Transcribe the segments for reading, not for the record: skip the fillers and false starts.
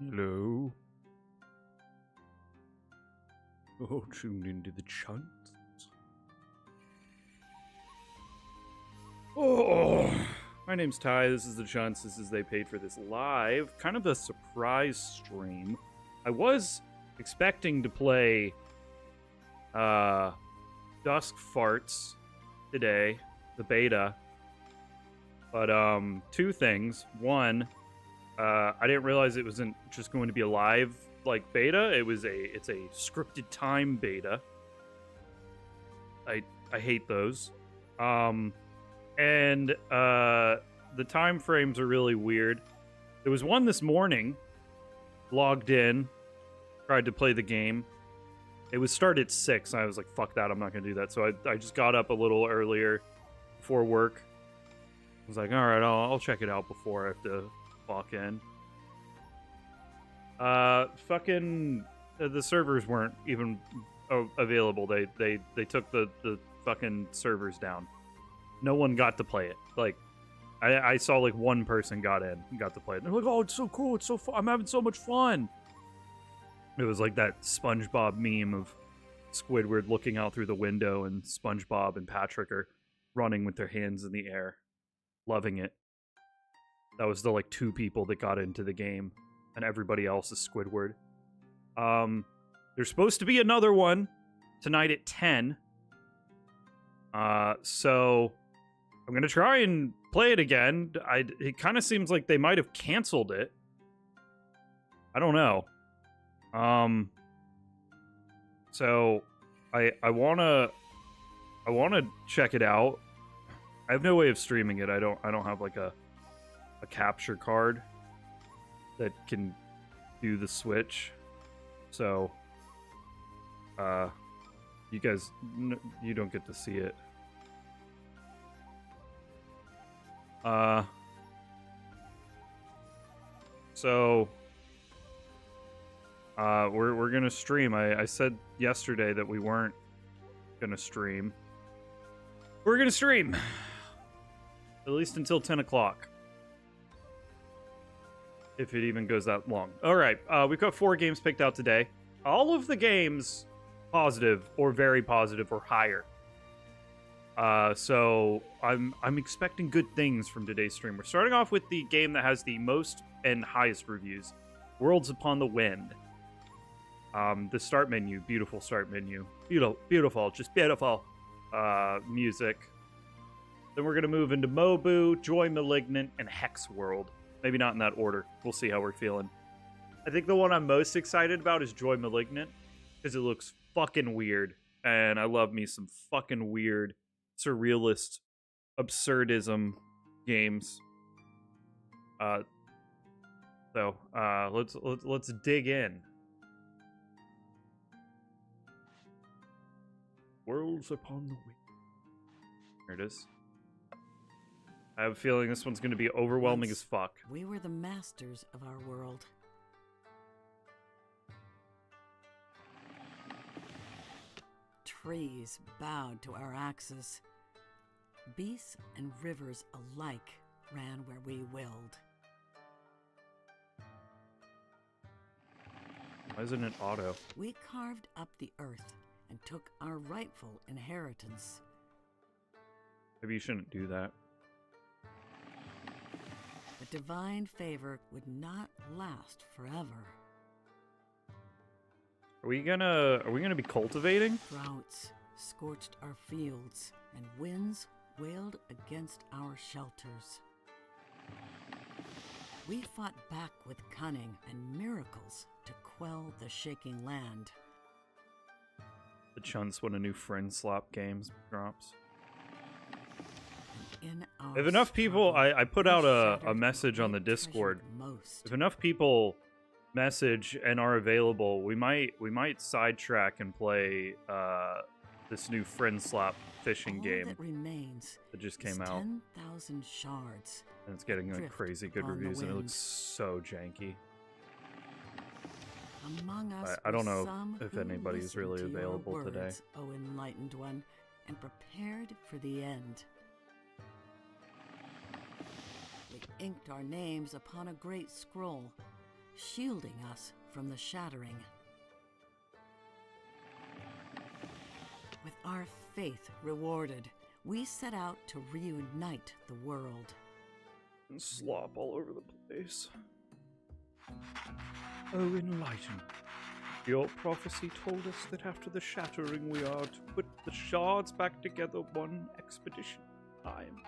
Hello. Oh, tuned into the Chunts. Oh, my name's Ty. This is the Chunts. This is They Paid for This Live. Kind of a surprise stream. I was expecting to play Dusk Farts today, the beta. But two things. One, I didn't realize it wasn't just going to be a live like beta. It's a scripted time beta. I hate those. And the time frames are really weird. There was one this morning, logged in, tried to play the game. It was start at 6, and I was like, fuck that, I'm not gonna do that. So I just got up a little earlier before work. I was like, alright, I'll check it out before I have to walk in. Fucking the servers weren't even available. They took the fucking servers down. No one got to play it. Like, I saw like one person got to play it. They're like, oh, it's so cool, it's so fun, I'm having so much fun. It was like that SpongeBob meme of Squidward looking out through the window and SpongeBob and Patrick are running with their hands in the air, loving it. That was the like 2 people that got into the game, and everybody else is Squidward. There's supposed to be another one tonight at 10. So I'm gonna try and play it again. It kind of seems like they might have canceled it. I don't know. So I wanna check it out. I have no way of streaming it. I don't have like a capture card that can do the switch. So you guys, you don't get to see it. So we're gonna stream. I said yesterday that we weren't gonna stream. We're gonna stream at least until 10 o'clock, if it even goes that long. All right, we've got 4 games picked out today. All of the games positive or very positive or higher. So I'm expecting good things from today's stream. We're starting off with the game that has the most and highest reviews, Worlds Upon the Wind. The start menu, beautiful start menu, beautiful, just beautiful music. Then we're gonna move into MOBU, Joy Malignant, and Hexworld. Maybe not in that order. We'll see how we're feeling. I think the one I'm most excited about is Joy Malignant, because it looks fucking weird, and I love me some fucking weird, surrealist, absurdism games. So let's dig in. Worlds Upon the Wind. There it is. I have a feeling this one's going to be overwhelming as fuck. We were the masters of our world. Trees bowed to our axes. Beasts and rivers alike ran where we willed. Why isn't it auto? We carved up the earth and took our rightful inheritance. Maybe you shouldn't do that. But divine favor would not last forever. Are we gonna be cultivating? Droughts scorched our fields, and winds wailed against our shelters. We fought back with cunning and miracles to quell the shaking land. The Chunts when a new friend slap games drops. If enough people, I put out a message on the Discord. If enough people message and are available, we might sidetrack and play this new friend slap fishing game that just came out. 10,000 shards. And it's getting like crazy good reviews, and it looks so janky. Among us I don't know if anybody's really available today. O enlightened one, and prepared for the end. We inked our names upon a great scroll, shielding us from the shattering. With our faith rewarded, we set out to reunite the world. And slop all over the place. Oh, enlighten. Your prophecy told us that after the shattering we are to put the shards back together one expedition at a time.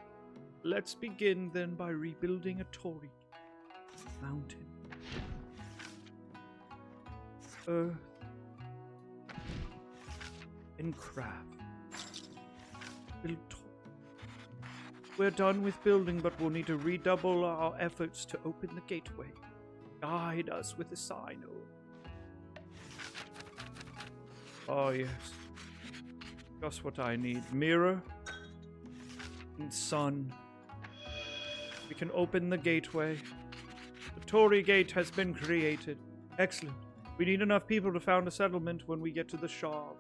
Let's begin then by rebuilding a Tory mountain. Earth and craft. Build We're done with building, but we'll need to redouble our efforts to open the gateway. Guide us with a sign. Oh, yes. Just what I need. Mirror and sun. We can open the gateway. The Tory Gate has been created. Excellent. We need enough people to found a settlement when we get to the shard.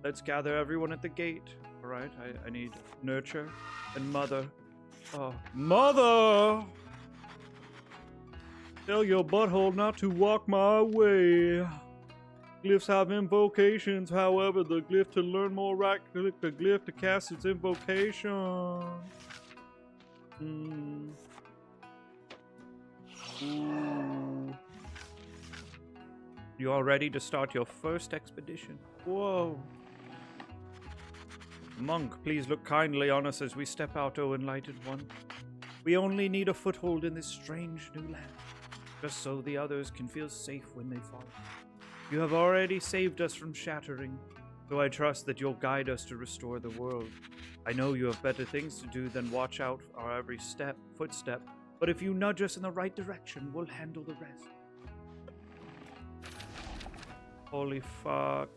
Let's gather everyone at the gate. Alright, I need nurture and mother. Oh, mother! Tell your butthole not to walk my way. Glyphs have invocations, however, the glyph to learn more right-click the glyph to cast its invocation. Ooh. You all ready to start your first expedition? Whoa. Monk, please look kindly on us as we step out, O Enlightened One. We only need a foothold in this strange new land, just so the others can feel safe when they follow. You have already saved us from shattering, so I trust that you'll guide us to restore the world. I know you have better things to do than watch out our every footstep, but if you nudge us in the right direction, we'll handle the rest. Holy fuck.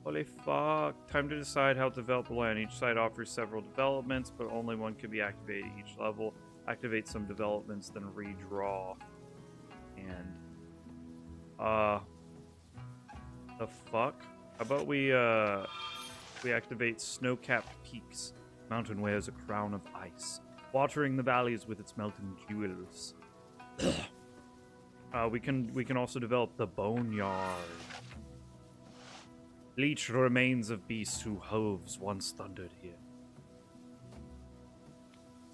Holy fuck. Time to decide how to develop the land. Each site offers several developments, but only one can be activated each level. Activate some developments, then redraw. And the fuck? How about we activate snow-capped peaks. Mountain wears a crown of ice, watering the valleys with its melting jewels. We can also develop the boneyard. Leech remains of beasts whose hooves once thundered here.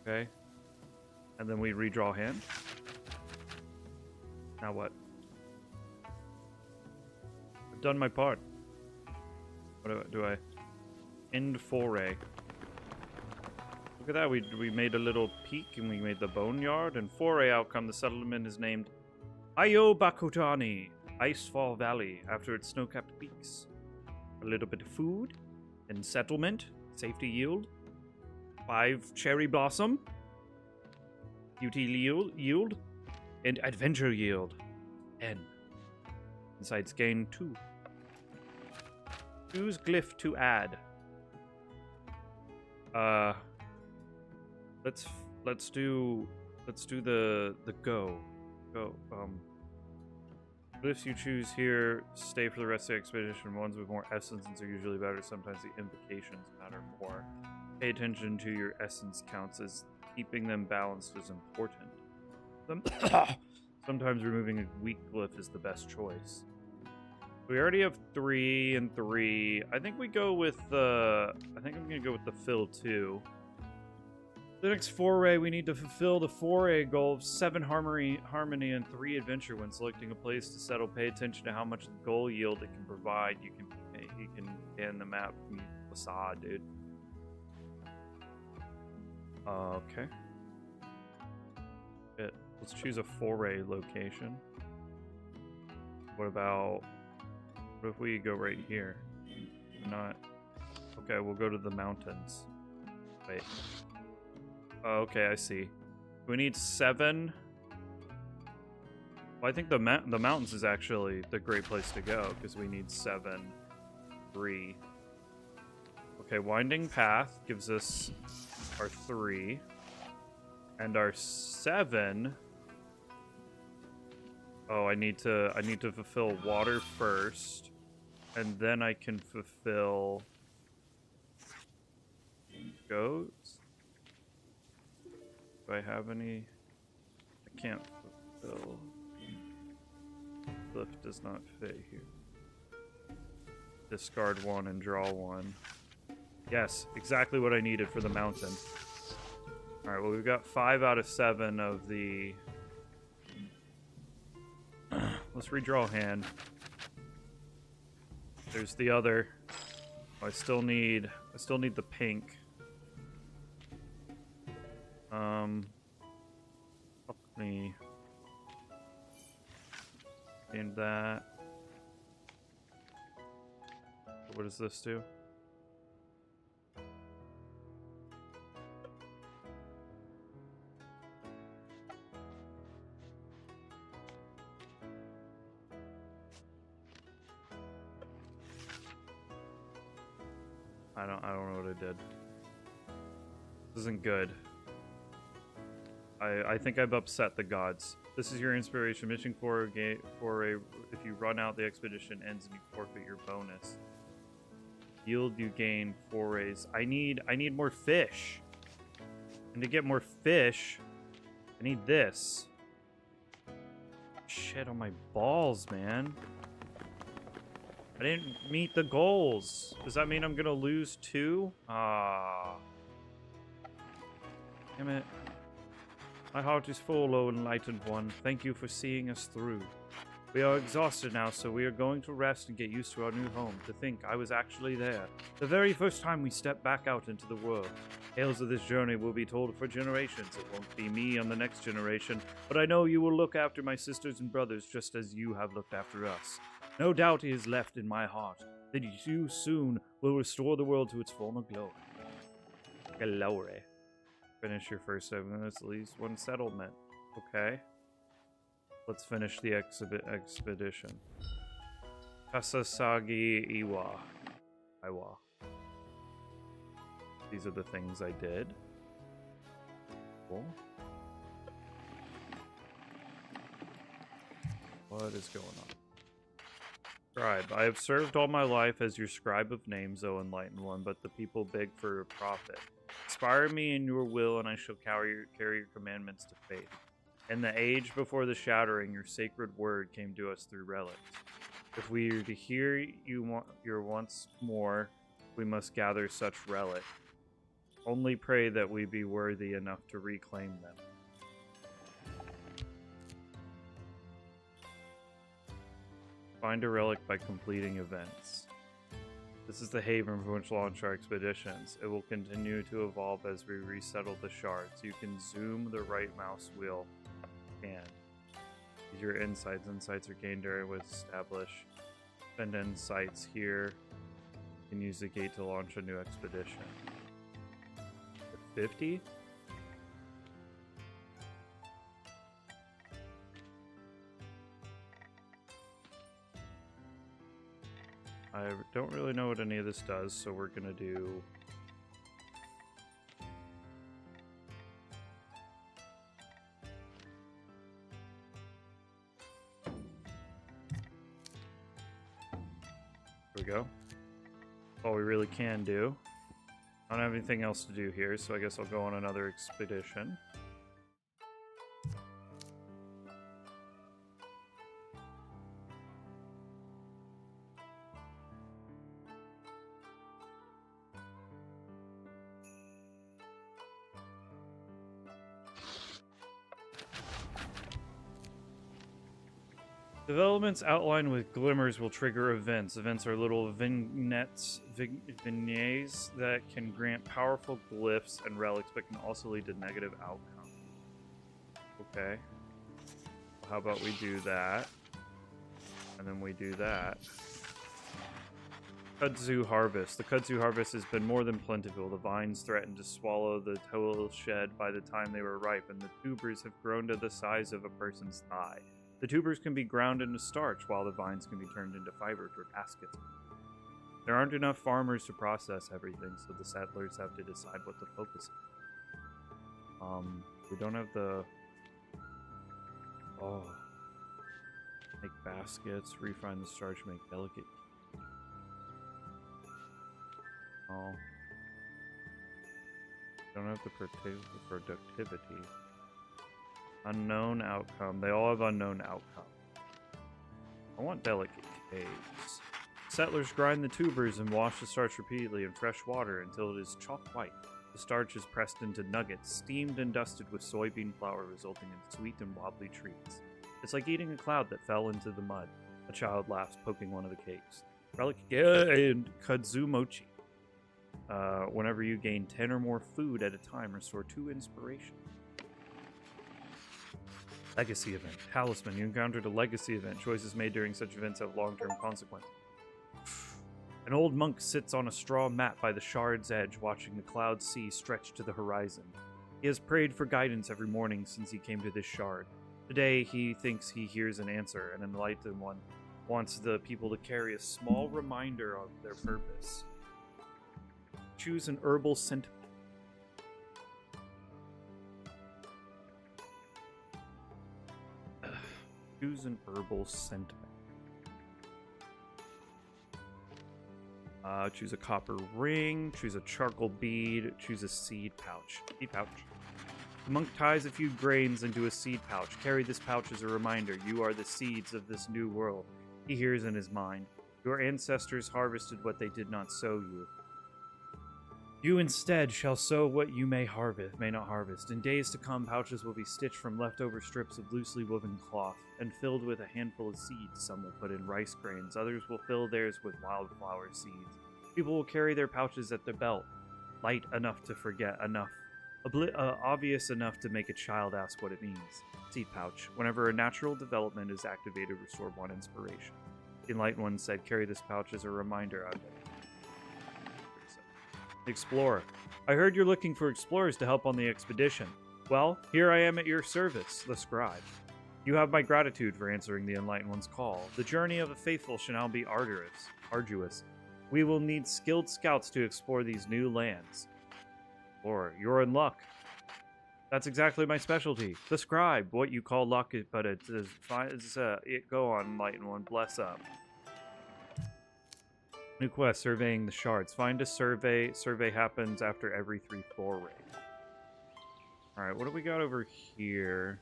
Okay. And then we redraw hand. Now what? I've done my part. What do I? End foray. Look at that. We made a little peak and we made the boneyard. And foray outcome, the settlement is named Ayobakotani, Icefall Valley, after its snow-capped peaks. A little bit of food and settlement, safety yield, 5 cherry blossom, beauty yield, and adventure yield, N. Insights gain 2. Choose glyph to add. Let's do the go. Glyphs you choose here stay for the rest of the expedition. Ones with more essence are usually better. Sometimes the invocations matter more. Pay attention to your essence counts, as keeping them balanced is important. Sometimes removing a weak glyph is the best choice. We already have 3 and 3. I think we go with the. I think I'm gonna go with the fill 2. The next foray, we need to fulfill the foray goal of 7 harmony, and 3 adventure. When selecting a place to settle, pay attention to how much goal yield it can provide. You can pan the map from facade, dude. Okay. Shit. Let's choose a foray location. What if we go right here? Not. Okay, we'll go to the mountains. Wait. Oh, okay, I see. We need 7. Well, I think the mountains is actually the great place to go, because we need 7, 3. Okay, winding path gives us our 3. And our 7. Oh, I need to fulfill water first, and then I can fulfill goats. Do I have any? I can't fulfill. glyph does not fit here. Discard one and draw one. Yes, exactly what I needed for the mountain. Alright, well, we've got 5 out of 7 of the... Let's redraw hand. There's the other. Oh, I still need the pink. Fuck me. And that. What does this do? I don't know what it did. This isn't good. I think I've upset the gods. This is your inspiration mission for a if you run out, the expedition ends and you forfeit your bonus. Yield you gain forays. I need more fish. And to get more fish, I need this. Shit on my balls, man. I didn't meet the goals. Does that mean I'm gonna lose 2? Ah. Damn it. My heart is full, O enlightened one. Thank you for seeing us through. We are exhausted now, so we are going to rest and get used to our new home. To think I was actually there. The very first time we stepped back out into the world. Tales of this journey will be told for generations. It won't be me on the next generation, but I know you will look after my sisters and brothers just as you have looked after us. No doubt it is left in my heart that you soon will restore the world to its former glory. Glory. Finish your first 7 minutes, at least 1 settlement. Okay. Let's finish the expedition. Kasasagi Iwa. Iwa. These are the things I did. Cool. What is going on? Scribe. I have served all my life as your scribe of names, O enlightened one, but the people beg for a profit. Inspire me in your will, and I shall carry your commandments to faith. In the age before the shattering, your sacred word came to us through relics. If we are to hear your once more, we must gather such relic. Only pray that we be worthy enough to reclaim them. Find a relic by completing events. This is the haven from which launch our expeditions. It will continue to evolve as we resettle the shards. You can zoom the right mouse wheel and use your insights. Insights are gained during with establish. Spend insights here. You can use the gate to launch a new expedition. 50? I don't really know what any of this does, so we're gonna do... There we go. All we really can do. I don't have anything else to do here, so I guess I'll go on another expedition. Developments outlined with glimmers will trigger events. Events are little vignettes that can grant powerful glyphs and relics, but can also lead to negative outcomes. Okay. Well, how about we do that? And then we do that. Kudzu Harvest. The Kudzu Harvest has been more than plentiful. The vines threatened to swallow the total shed by the time they were ripe, and the tubers have grown to the size of a person's thigh. The tubers can be ground into starch, while the vines can be turned into fiber for baskets. There aren't enough farmers to process everything, so the settlers have to decide what to focus on. We don't have the... Oh. Make baskets, refine the starch, make delicate... Oh. Don't have the productivity. Unknown outcome. They all have unknown outcome. I want delicate caves. Settlers grind the tubers and wash the starch repeatedly in fresh water until it is chalk white. The starch is pressed into nuggets, steamed and dusted with soybean flour, resulting in sweet and wobbly treats. It's like eating a cloud that fell into the mud. A child laughs, poking one of the cakes. Relic and kudzu mochi. Whenever you gain 10 or more food at a time, restore 2 inspiration. Legacy event. Talisman. You encountered a legacy event. Choices made during such events have long-term consequences. An old monk sits on a straw mat by the shard's edge, watching the cloud sea stretch to the horizon. He has prayed for guidance every morning since he came to this shard. Today, he thinks he hears an answer, and an enlightened one wants the people to carry a small reminder of their purpose. Choose an herbal scent. Choose an herbal sentiment. Choose a copper ring. Choose a charcoal bead. Choose a seed pouch. Seed pouch. The monk ties a few grains into a seed pouch. Carry this pouch as a reminder. You are the seeds of this new world. He hears in his mind. Your ancestors harvested what they did not sow you. You instead shall sow what you may not harvest. In days to come, pouches will be stitched from leftover strips of loosely woven cloth and filled with a handful of seeds. Some will put in rice grains, others will fill theirs with wildflower seeds. People will carry their pouches at their belt, light enough to forget, obvious enough to make a child ask what it means. Seed pouch. Whenever a natural development is activated, restore 1 inspiration. The Enlightened One said, carry this pouch as a reminder of it. Explorer. I heard you're looking for explorers to help on the expedition. Well, here I am at your service, the scribe. You have my gratitude for answering the Enlightened One's call. The journey of a faithful shall now be arduous. We will need skilled scouts to explore these new lands. Explorer, you're in luck. That's exactly my specialty. The scribe, what you call luck, but it is fine. Go on, Enlightened One, bless up. New quest, surveying the shards. Find a survey. Survey happens after every 3 foray. Alright, what do we got over here?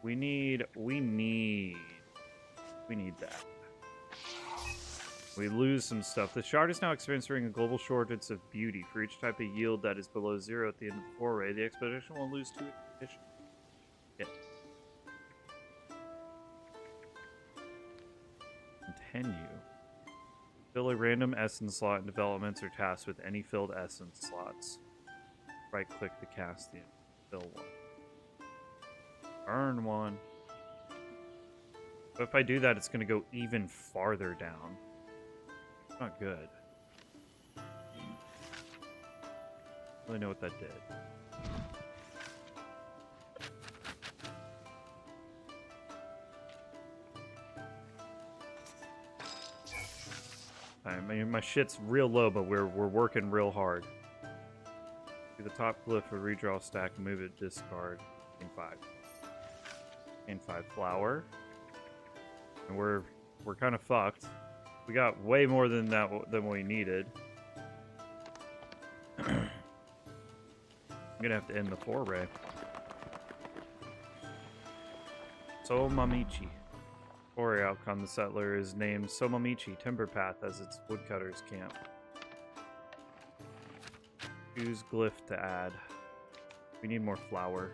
We need that. We lose some stuff. The shard is now experiencing a global shortage of beauty. For each type of yield that is below 0 at the end of the foray, the expedition will lose 2 expeditions. Yeah. Continue. Fill a random essence slot in developments or tasks with any filled essence slots. Right click to cast the fill one. Earn 1. But if I do that, it's going to go even farther down. Not good. I don't really know what that did. I mean, my shit's real low, but we're working real hard. Do the top glyph for redraw stack and move it discard. Gain 5. Gain 5 flour. And we're kind of fucked. We got way more than we needed. I'm gonna have to end the foray. Somamichi. Foray outcome, the settler is named Somamichi Timber Path as its woodcutter's camp. Choose glyph to add. We need more flour.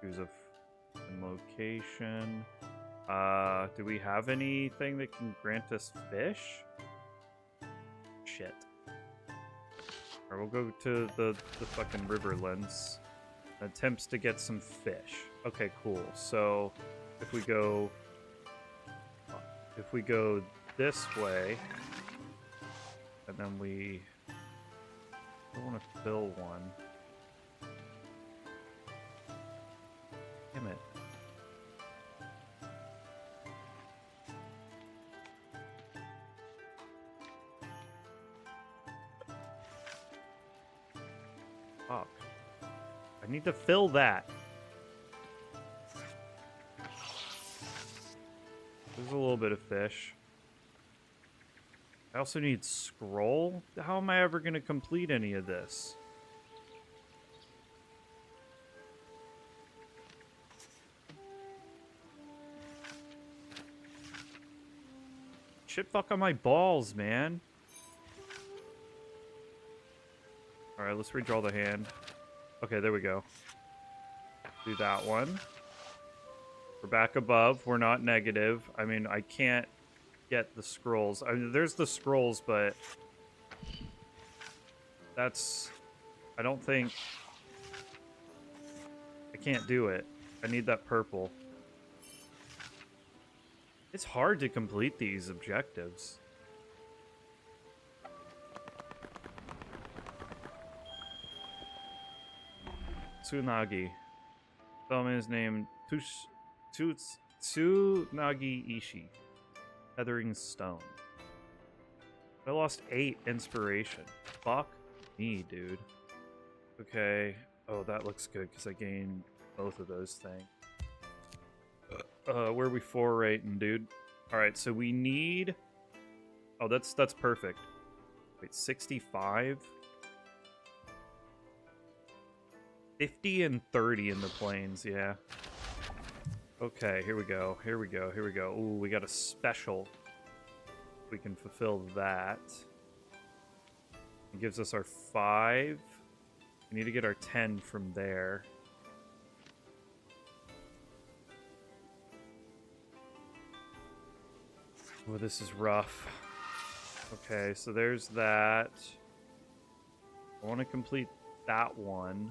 Choose a location. Do we have anything that can grant us fish? Shit. Alright, we'll go to the fucking river lens. Attempts to get some fish. Okay, cool. So if we go this way, and then I want to fill one. Damn it. Fuck. I need to fill that. There's a little bit of fish. I also need scroll. How am I ever going to complete any of this? Shit fuck on my balls, man. Alright, let's redraw the hand. Okay, there we go. Do that one. We're back above. We're not negative. I mean, I can't get the scrolls. I mean, there's the scrolls, but that's... I don't think... I can't do it. I need that purple. It's hard to complete these objectives. Tsunagi. Spellman is named Tsunagi Ishi. Feathering Stone. I lost 8 inspiration. Fuck me, dude. Okay. Oh, that looks good because I gained both of those things. Where are we for rating, dude? Alright, so we need... Oh, that's perfect. Wait, 65? 50 and 30 in the plains, yeah. Okay, here we go. Here we go. Here we go. Ooh, we got a special. We can fulfill that. It gives us our 5. We need to get our 10 from there. Oh, this is rough. Okay, so there's that. I want to complete that one.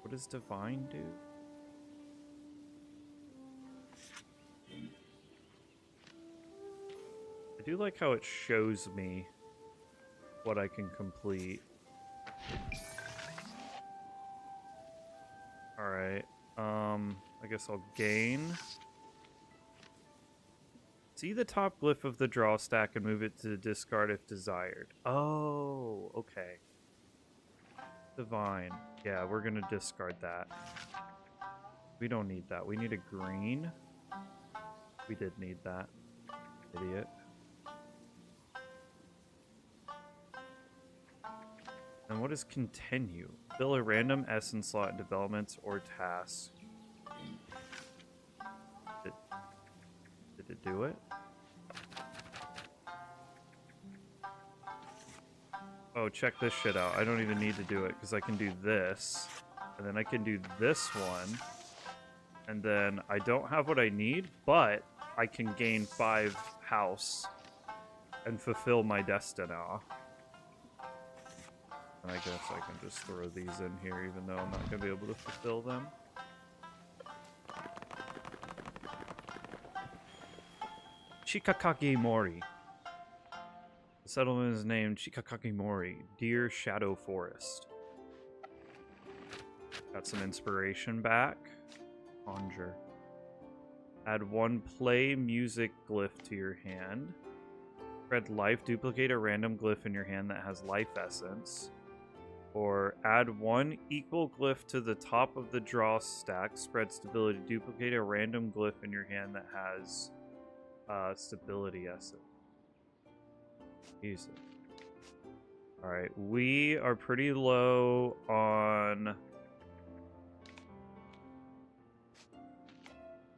What does Divine do? I do like how it shows me what I can complete. Alright. I guess I'll gain. See the top glyph of the draw stack and move it to discard if desired. Oh, okay. Divine. Yeah, we're gonna discard that. We don't need that. We need a green. We did need that. Idiot. And what is continue? Fill a random essence slot in developments or tasks. Did it do it? Oh, check this shit out. I don't even need to do it because I can do this. And then I can do this one. And then I don't have what I need, but I can gain 5 house and fulfill my destiny. And I guess I can just throw these in here even though I'm not going to be able to fulfill them. Chikakage Mori. The settlement is named Chikakage Mori, Deer Shadow Forest. Got some inspiration back. Conjure. Add 1 play music glyph to your hand. Spread life. Duplicate a random glyph in your hand that has life essence. Or add 1 equal glyph to the top of the draw stack. Spread stability. Duplicate a random glyph in your hand that has stability essence. Jesus. Alright, we are pretty low on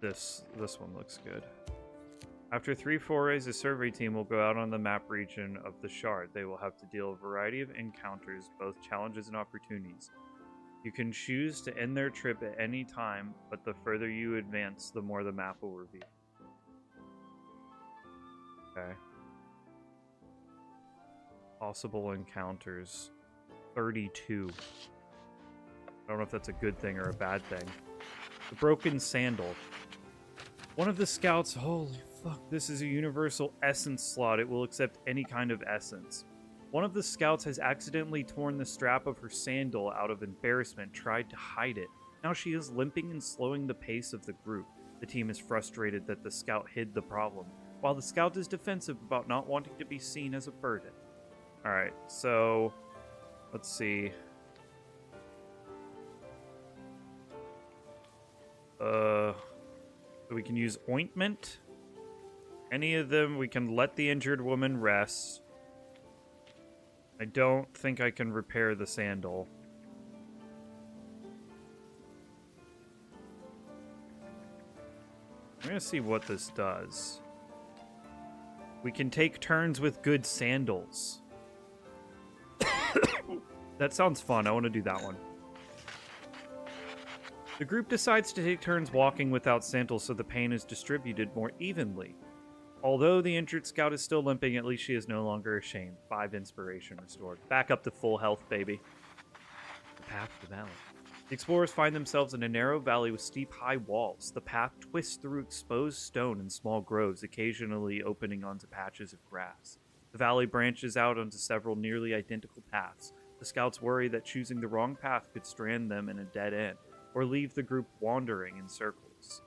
this one looks good. After 3 forays, a survey team will go out on the map region of the shard. They will have to deal with a variety of encounters, both challenges and opportunities. You can choose to end their trip at any time, but the further you advance, the more the map will reveal. Okay. Possible encounters. 32. I don't know if that's a good thing or a bad thing. The Broken Sandal. One of the scouts... Holy fuck, this is a universal essence slot. It will accept any kind of essence. One of the scouts has accidentally torn the strap of her sandal out of embarrassment, tried to hide it. Now she is limping and slowing the pace of the group. The team is frustrated that the scout hid the problem, while the scout is defensive about not wanting to be seen as a burden. Alright, so let's see. We can use ointment. Any of them, we can let the injured woman rest. I don't think I can repair the sandal. I'm gonna see what this does. We can take turns with good sandals. That sounds fun. I want to do that one. The group decides to take turns walking without sandals so the pain is distributed more evenly. Although the injured scout is still limping, at least she is no longer ashamed. 5 inspiration restored. Back up to full health, baby. The path to the valley. The explorers find themselves in a narrow valley with steep, high walls. The path twists through exposed stone and small groves, occasionally opening onto patches of grass. The valley branches out onto several nearly identical paths. The scouts worry that choosing the wrong path could strand them in a dead end, or leave the group wandering in circles.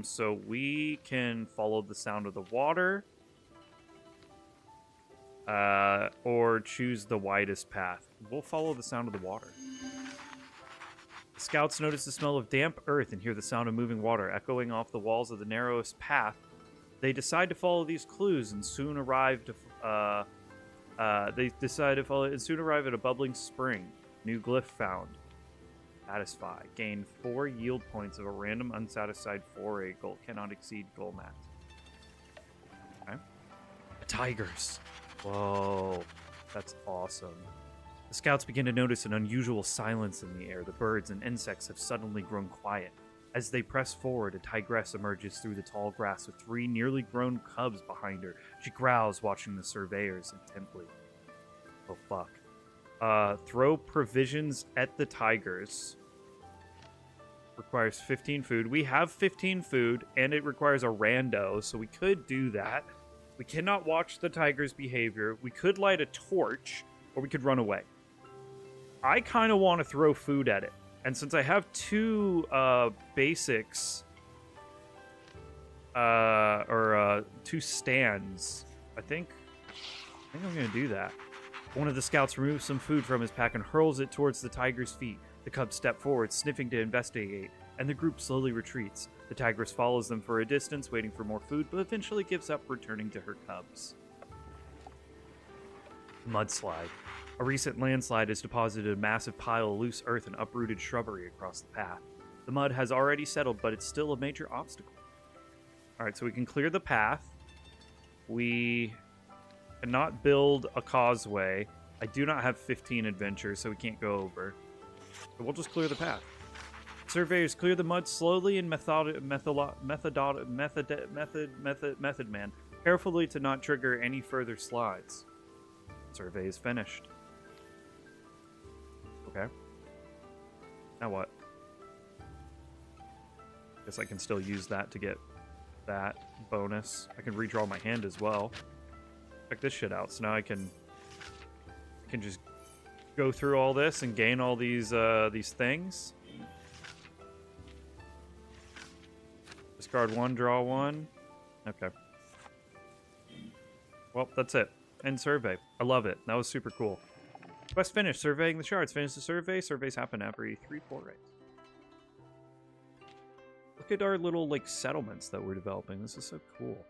So we can follow the sound of the water, or choose the widest path. We'll follow the sound of the water. The scouts notice the smell of damp earth and hear the sound of moving water echoing off the walls of the narrowest path. They decide to follow these clues and soon arrive at a bubbling spring. New glyph found. Satisfy. Gain 4 yield points of a random unsatisfied foray goal. Cannot exceed goal max. Okay. Tigers. Whoa. That's awesome. The scouts begin to notice an unusual silence in the air. The birds and insects have suddenly grown quiet. As they press forward, a tigress emerges through the tall grass with 3 nearly grown cubs behind her. She growls, watching the surveyors intently. Oh, fuck. Throw provisions at the tigers. Requires 15 food. We have 15 food, and it requires a rando, so we could do that. We cannot watch the tiger's behavior. We could light a torch, or we could run away. I kind of want to throw food at it. And since I have 2 basics, 2 stands, I think I'm going to do that. One of the scouts removes some food from his pack and hurls it towards the tiger's feet. The cubs step forward, sniffing to investigate, and the group slowly retreats. The tigress follows them for a distance, waiting for more food, but eventually gives up, returning to her cubs. Mudslide. A recent landslide has deposited a massive pile of loose earth and uprooted shrubbery across the path. The mud has already settled, but it's still a major obstacle. Alright, so we can clear the path. We cannot build a causeway. I do not have 15 adventures, so we can't go over. So we'll just clear the path. Surveyors clear the mud slowly and method man, carefully to not trigger any further slides. Survey is finished. Okay. Now what? Guess I can still use that to get that bonus. I can redraw my hand as well. Check this shit out. So now I can just go through all this and gain all these things. Discard 1, draw 1. Okay. Well, that's it. End survey. I love it. That was super cool. Quest finished. Surveying the shards. Finish the survey. Surveys happen every 3 forays. Look at our little, like, settlements that we're developing. This is so cool.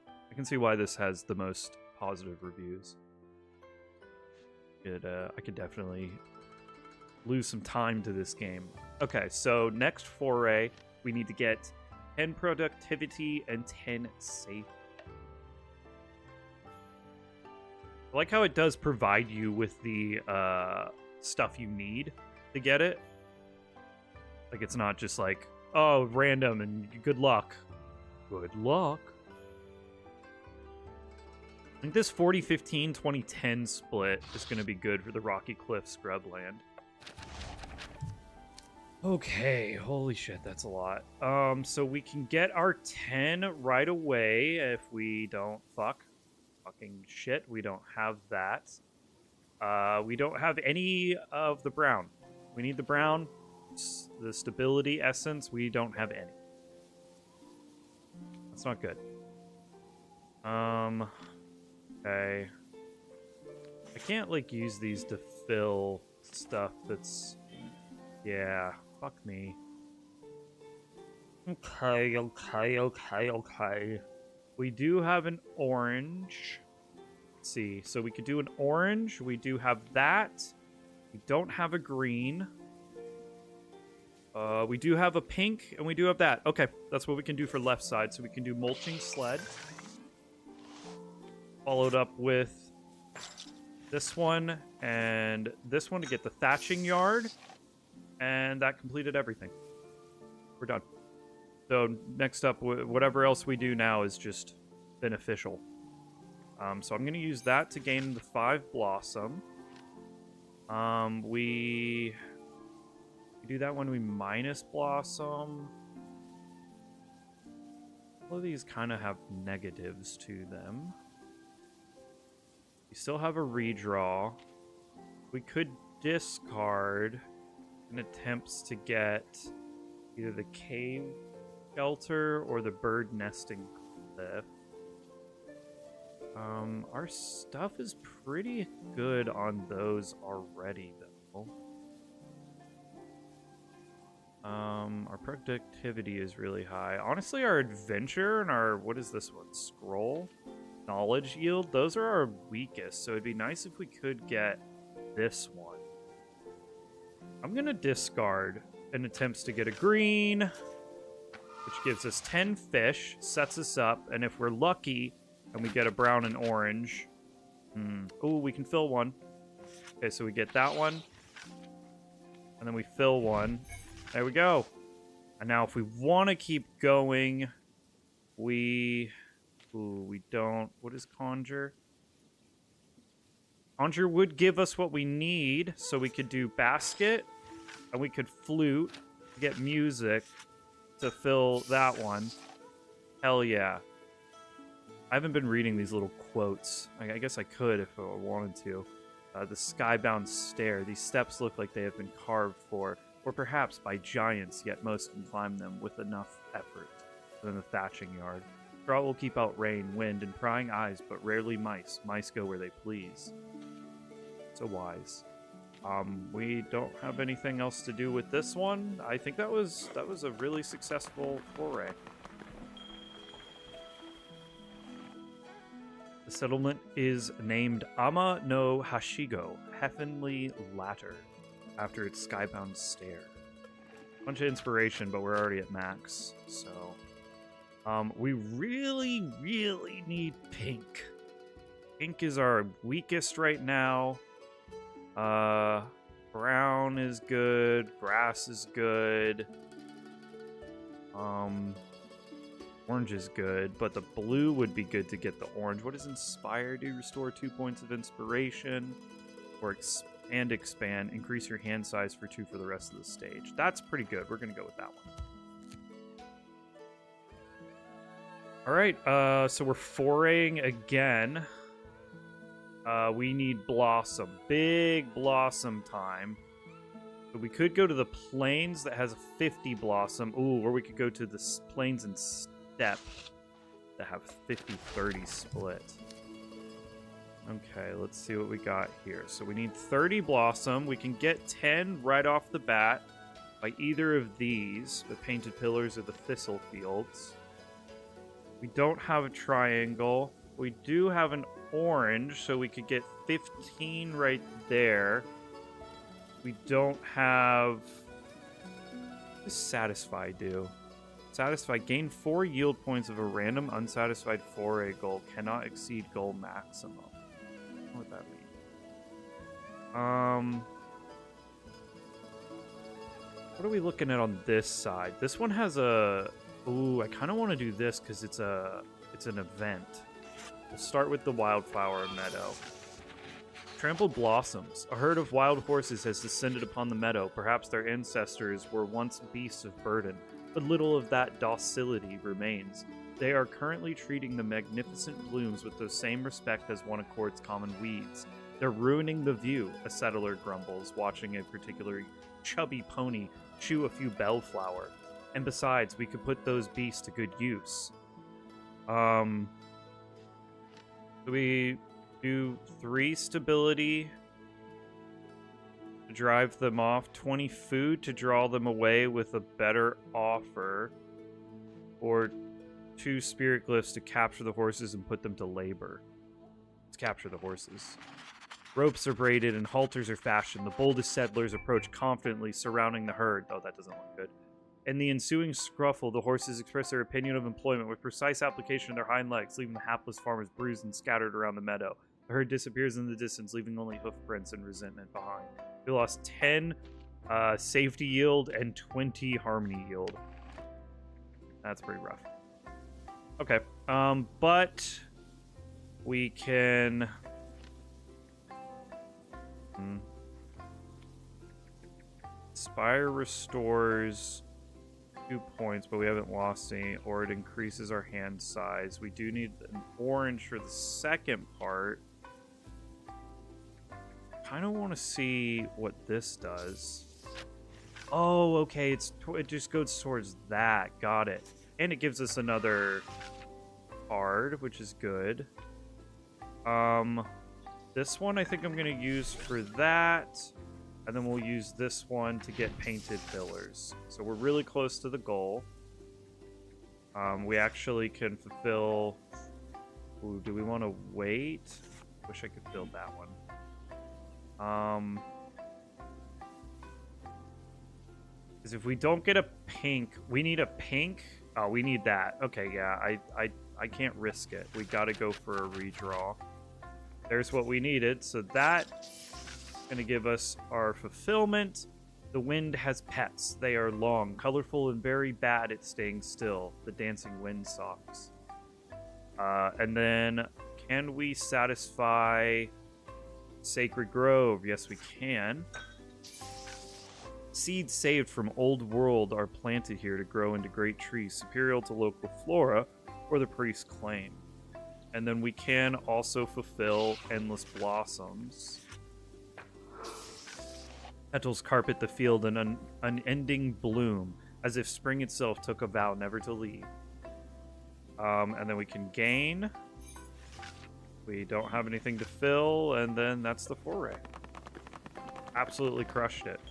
I can see why this has the most positive reviews. I could definitely lose some time to this game. Okay, so next foray, we need to get 10 productivity and 10 safety. I like how it does provide you with the stuff you need to get it. Like, it's not just like, oh, random and good luck. Good luck. I think this 40-15-2010 split is going to be good for the Rocky Cliff Scrubland. Okay, holy shit, that's a lot. So we can get our 10 right away if we don't fucking shit. We don't have that. We don't have any of the brown. We need the brown. The stability essence, we don't have any. That's not good. Okay. I can't, like, use these to fill stuff that's... Yeah, fuck me. Okay. We do have an orange. Let's see. So we could do an orange. We do have that. We don't have a green. We do have a pink, and we do have that. Okay, that's what we can do for left side. So we can do mulching sled. Followed up with this one and this one to get the thatching yard. And that completed everything. We're done. So next up, whatever else we do now is just beneficial. So I'm going to use that to gain the 5 blossom. We do that when we minus blossom. All of these kind of have negatives to them. We still have a redraw. We could discard in attempts to get either the cave shelter or the bird nesting cliff. Our stuff is pretty good on those already, though. Our productivity is really high. Honestly, our adventure and our, what is this one? Scroll? Knowledge yield? Those are our weakest, so it'd be nice if we could get this one. I'm going to discard in attempts to get a green, which gives us 10 fish, sets us up, and if we're lucky and we get a brown and orange... Oh, we can fill one. Okay, so we get that one, and then we fill one. There we go. And now if we want to keep going, we don't... What is conjure? Conjure would give us what we need, so we could do basket, and we could flute to get music to fill that one. Hell yeah. I haven't been reading these little quotes. I guess I could if I wanted to. The skybound stair. These steps look like they have been carved for, or perhaps by giants, yet most can climb them with enough effort. And then the thatching yard. Drought will keep out rain, wind, and prying eyes, but rarely mice. Mice go where they please. So wise. We don't have anything else to do with this one. I think that was a really successful foray. The settlement is named Ama no Hashigo, Heavenly Ladder, after its skybound stair. Bunch of inspiration, but we're already at max, so... we really, really need pink. Pink is our weakest right now. Brown is good. Grass is good. Orange is good, but the blue would be good to get the orange. What does inspire do? Restore 2 points of inspiration, or expand. Increase your hand size for 2 for the rest of the stage. That's pretty good. We're gonna go with that one. All right. So we're foraying again. We need blossom. Big blossom time. So we could go to the plains that has a 50 blossom. Ooh, or we could go to the plains and steppe that have 50-30 split. Okay, let's see what we got here. So we need 30 blossom. We can get 10 right off the bat by either of these, the painted pillars or the thistle fields. We don't have a triangle. We do have an orange, so we could get 15 right there. We don't have... What does satisfy do? Satisfy. Gain 4 yield points of a random unsatisfied foray goal. Cannot exceed goal maximum. I don't know what that means. What are we looking at on this side? This one has a... Ooh, I kind of want to do this because it's an event. We'll start with the wildflower meadow. Trampled blossoms. A herd of wild horses has descended upon the meadow. Perhaps their ancestors were once beasts of burden, but little of that docility remains. They are currently treating the magnificent blooms with the same respect as one accords common weeds. They're ruining the view, a settler grumbles, watching a particularly chubby pony chew a few bellflower. And besides, we could put those beasts to good use. We do 3 stability to drive them off, 20 food to draw them away with a better offer, or 2 spirit glyphs to capture the horses and put them to labor. Let's capture the horses. Ropes are braided and halters are fashioned. The boldest settlers approach confidently, surrounding the herd. Oh, that doesn't look good. In the ensuing scruffle, the horses express their opinion of employment with precise application of their hind legs, leaving the hapless farmers bruised and scattered around the meadow. The herd disappears in the distance, leaving only hoof prints and resentment behind. We lost 10 safety yield and 20 harmony yield. That's pretty rough. Okay, but we can... Spire restores 2 points, but we haven't lost any, or it increases our hand size. We do need an orange for the second part. Kind of want to see what this does. Oh, okay, it just goes towards that. Got it. And it gives us another card, which is good. This one I think I'm going to use for that. And then we'll use this one to get painted pillars. So we're really close to the goal. We actually can fulfill... Ooh, do we want to wait? Wish I could build that one. Because if we don't get a pink... We need a pink? Oh, we need that. Okay, yeah. I can't risk it. We got to go for a redraw. There's what we needed. So that... going to give us our fulfillment. The wind has pets. They are long, colorful, and very bad at staying still. The dancing wind socks. And then, can we satisfy Sacred Grove? Yes, we can. Seeds saved from Old World are planted here to grow into great trees, superior to local flora, or the priest's claim. And then we can also fulfill Endless Blossoms. Petals carpet the field in an unending bloom, as if spring itself took a vow never to leave. And then we can gain. We don't have anything to fill, and then that's the foray. Absolutely crushed it.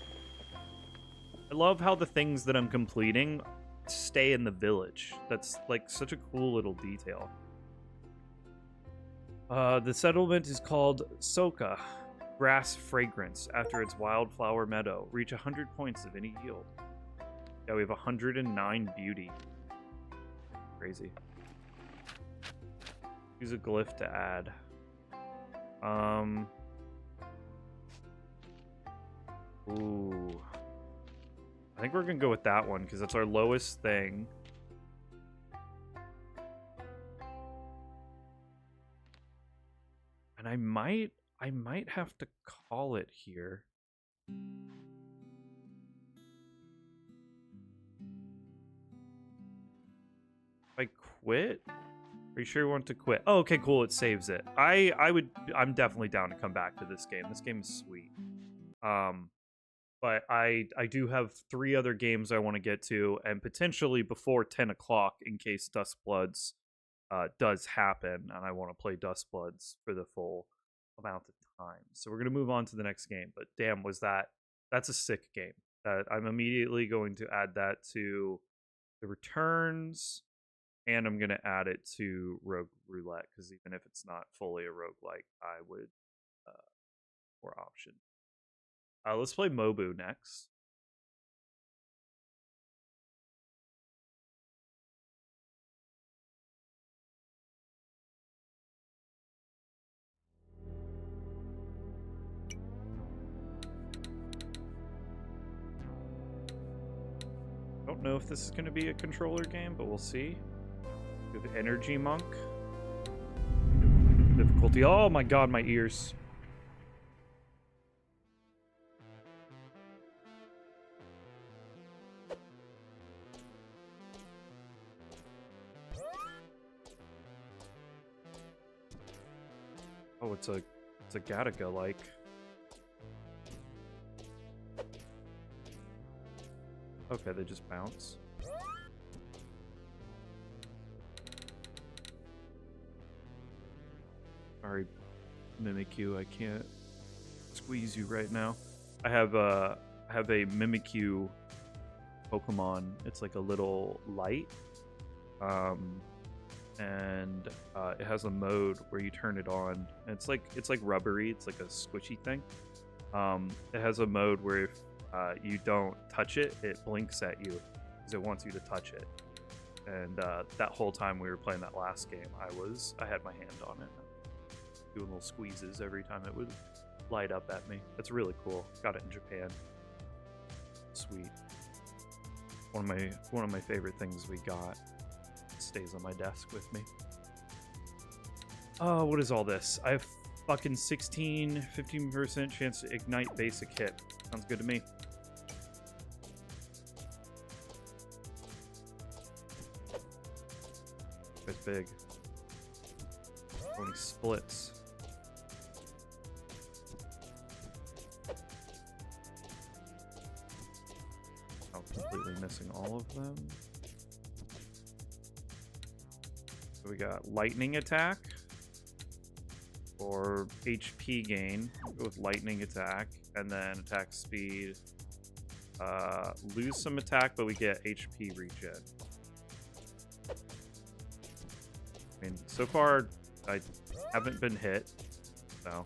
I love how the things that I'm completing stay in the village. That's like such a cool little detail. The settlement is called Soka. Grass fragrance after its wildflower meadow. Reach 100 points of any yield. Yeah, we have 109 beauty. Crazy. Use a glyph to add. Ooh. I think we're gonna go with that one because that's our lowest thing. And I might have to call it here. If I quit? Are you sure you want to quit? Oh, okay, cool. It saves it. I'm definitely down to come back to this game. This game is sweet. But I do have 3 other games I want to get to, and potentially before 10 o'clock in case Duskbloods does happen, and I want to play Duskbloods for the full amount of time. So we're going to move on to the next game. But damn, that's a sick game. I'm immediately going to add that to the returns, and I'm going to add it to Rogue Roulette, because even if it's not fully a roguelike, I would for option. Let's play Mobu next. Don't know if this is going to be a controller game, but we'll see. We have Energy Monk. Difficulty. Oh my god, my ears. Oh, it's a Gattaca like. Okay, they just bounce. Sorry, Mimikyu, I can't squeeze you right now. I have a Mimikyu Pokemon. It's like a little light. and it has a mode where you turn it on. And it's like rubbery. It's like a squishy thing. It has a mode where if you don't touch it, it blinks at you because it wants you to touch it. And that whole time we were playing that last game, I had my hand on it, doing little squeezes every time it would light up at me. That's really cool. Got it in Japan. Sweet. One of my favorite things we got. Stays on my desk with me. Oh, what is all this? I have fucking 15% chance to ignite basic hit. Sounds good to me. It's big. Only splits. Oh, completely missing all of them. So we got lightning attack or HP gain. We'll go with lightning attack, and then attack speed. Lose some attack, but we get HP regen. I mean, so far I haven't been hit, so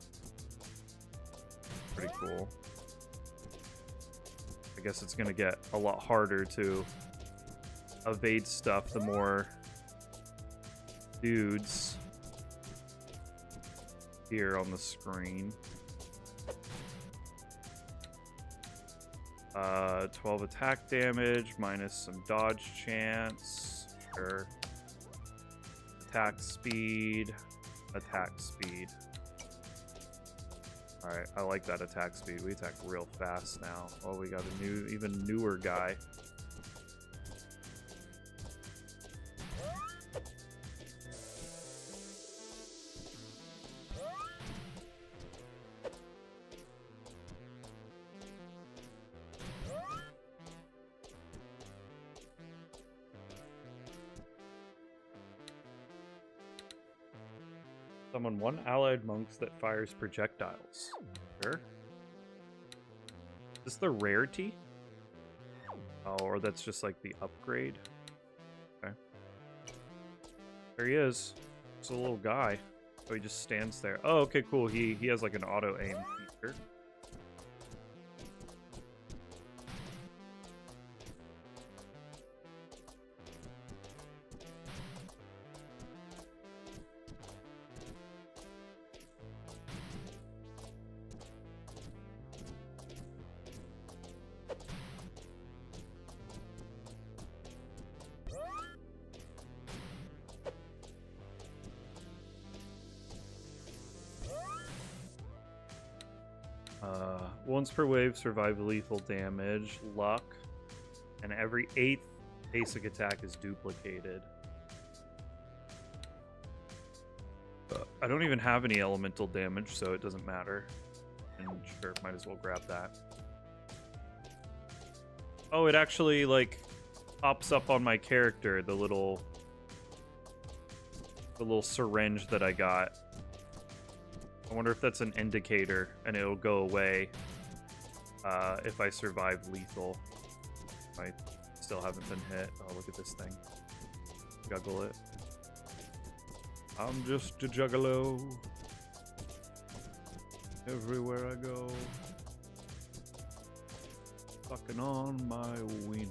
pretty cool. I guess it's gonna get a lot harder to evade stuff the more dudes here on the screen. 12 attack damage minus some dodge chance. Sure. Attack speed. Alright, I like that attack speed. We attack real fast now. Oh, we got a even newer guy. Summon one allied monks that fires projectiles. Sure. Is this the rarity? Oh, or that's just like the upgrade. Okay. There he is. It's a little guy. So he just stands there. Oh, okay, cool. He has like an auto aim feature. Once per wave, survive lethal damage, luck, and every 8th basic attack is duplicated. I don't even have any elemental damage, so it doesn't matter. And sure, might as well grab that. Oh, it actually, like, pops up on my character, the little syringe that I got. I wonder if that's an indicator, and it'll go away if I survive lethal. I still haven't been hit. Oh, look at this thing. Juggle it. I'm just a juggalo. Everywhere I go. Fucking on my wiener.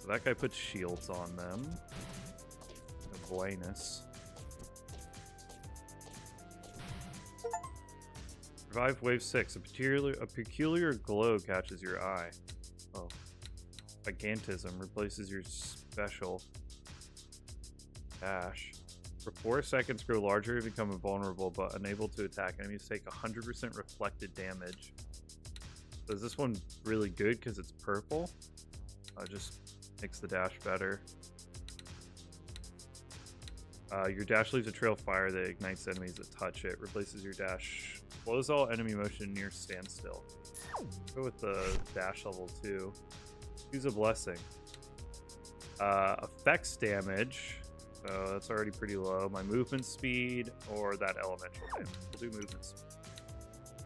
So that guy puts shields on them. Buenos. Revive wave 6. A peculiar glow catches your eye. Oh. Gigantism replaces your special dash. For 4 seconds, grow larger and become invulnerable, but unable to attack. Enemies take 100% reflected damage. So is this one really good because it's purple? Just makes the dash better. Your dash leaves a trail of fire that ignites enemies that touch it. Replaces your dash. Slows all enemy motion near standstill. Go with the dash level 2. Use a blessing. Effects damage. So that's already pretty low. My movement speed or that elemental damage. We'll do movement speed.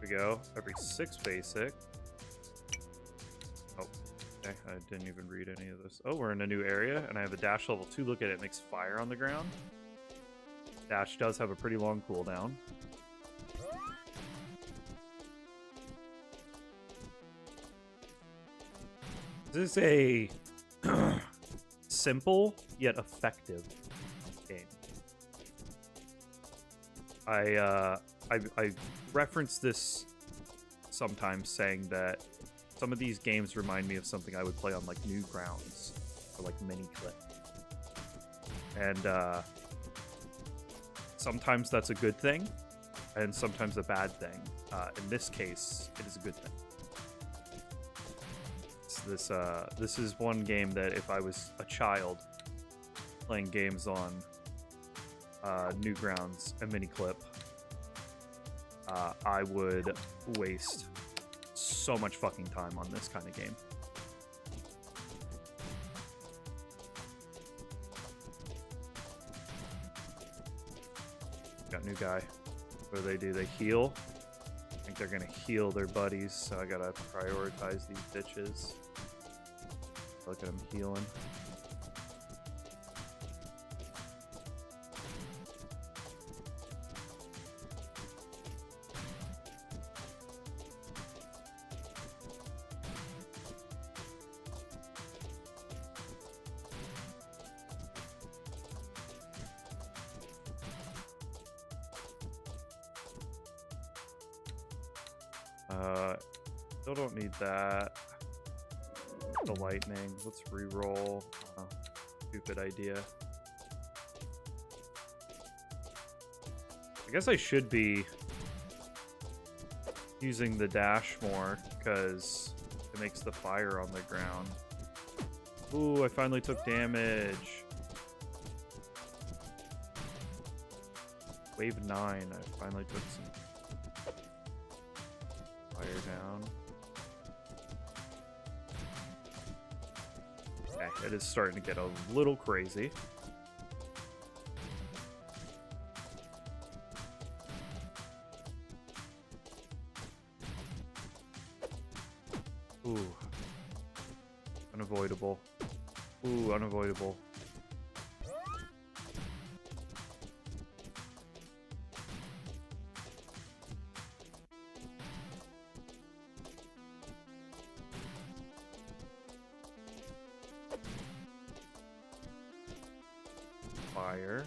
Here we go. Every 6 basic. Oh, Okay, I didn't even read any of this. Oh, we're in a new area, and I have a dash level 2. Look at it, it makes fire on the ground. Dash does have a pretty long cooldown. This is a simple yet effective game. I reference this sometimes, saying that some of these games remind me of something I would play on like Newgrounds or like Miniclip, and sometimes that's a good thing, and sometimes a bad thing. In this case, it is a good thing. This is one game that if I was a child playing games on Newgrounds and Miniclip, I would waste so much fucking time on this kind of game. Got a new guy. What do? They heal. I think they're gonna heal their buddies, so I gotta prioritize these bitches. Look at them healing. Still don't need that. The lightning. Let's re-roll. Stupid idea. I guess I should be using the dash more because it makes the fire on the ground. Ooh, I finally took damage. Wave 9. I finally took some fire down. Okay, it is starting to get a little crazy. Ooh. Unavoidable. Ooh, unavoidable. Fire.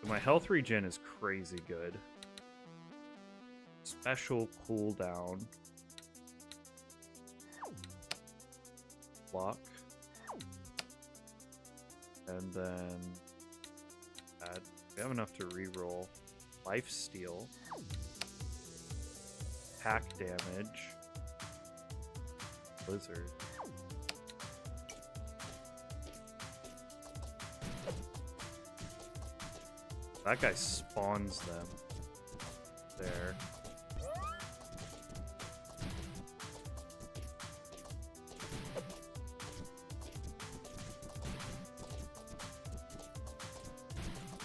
So my health regen is crazy good. Special cooldown. Block. And then add. We have enough to reroll. Lifesteal. Attack damage. Blizzard. That guy spawns them. There.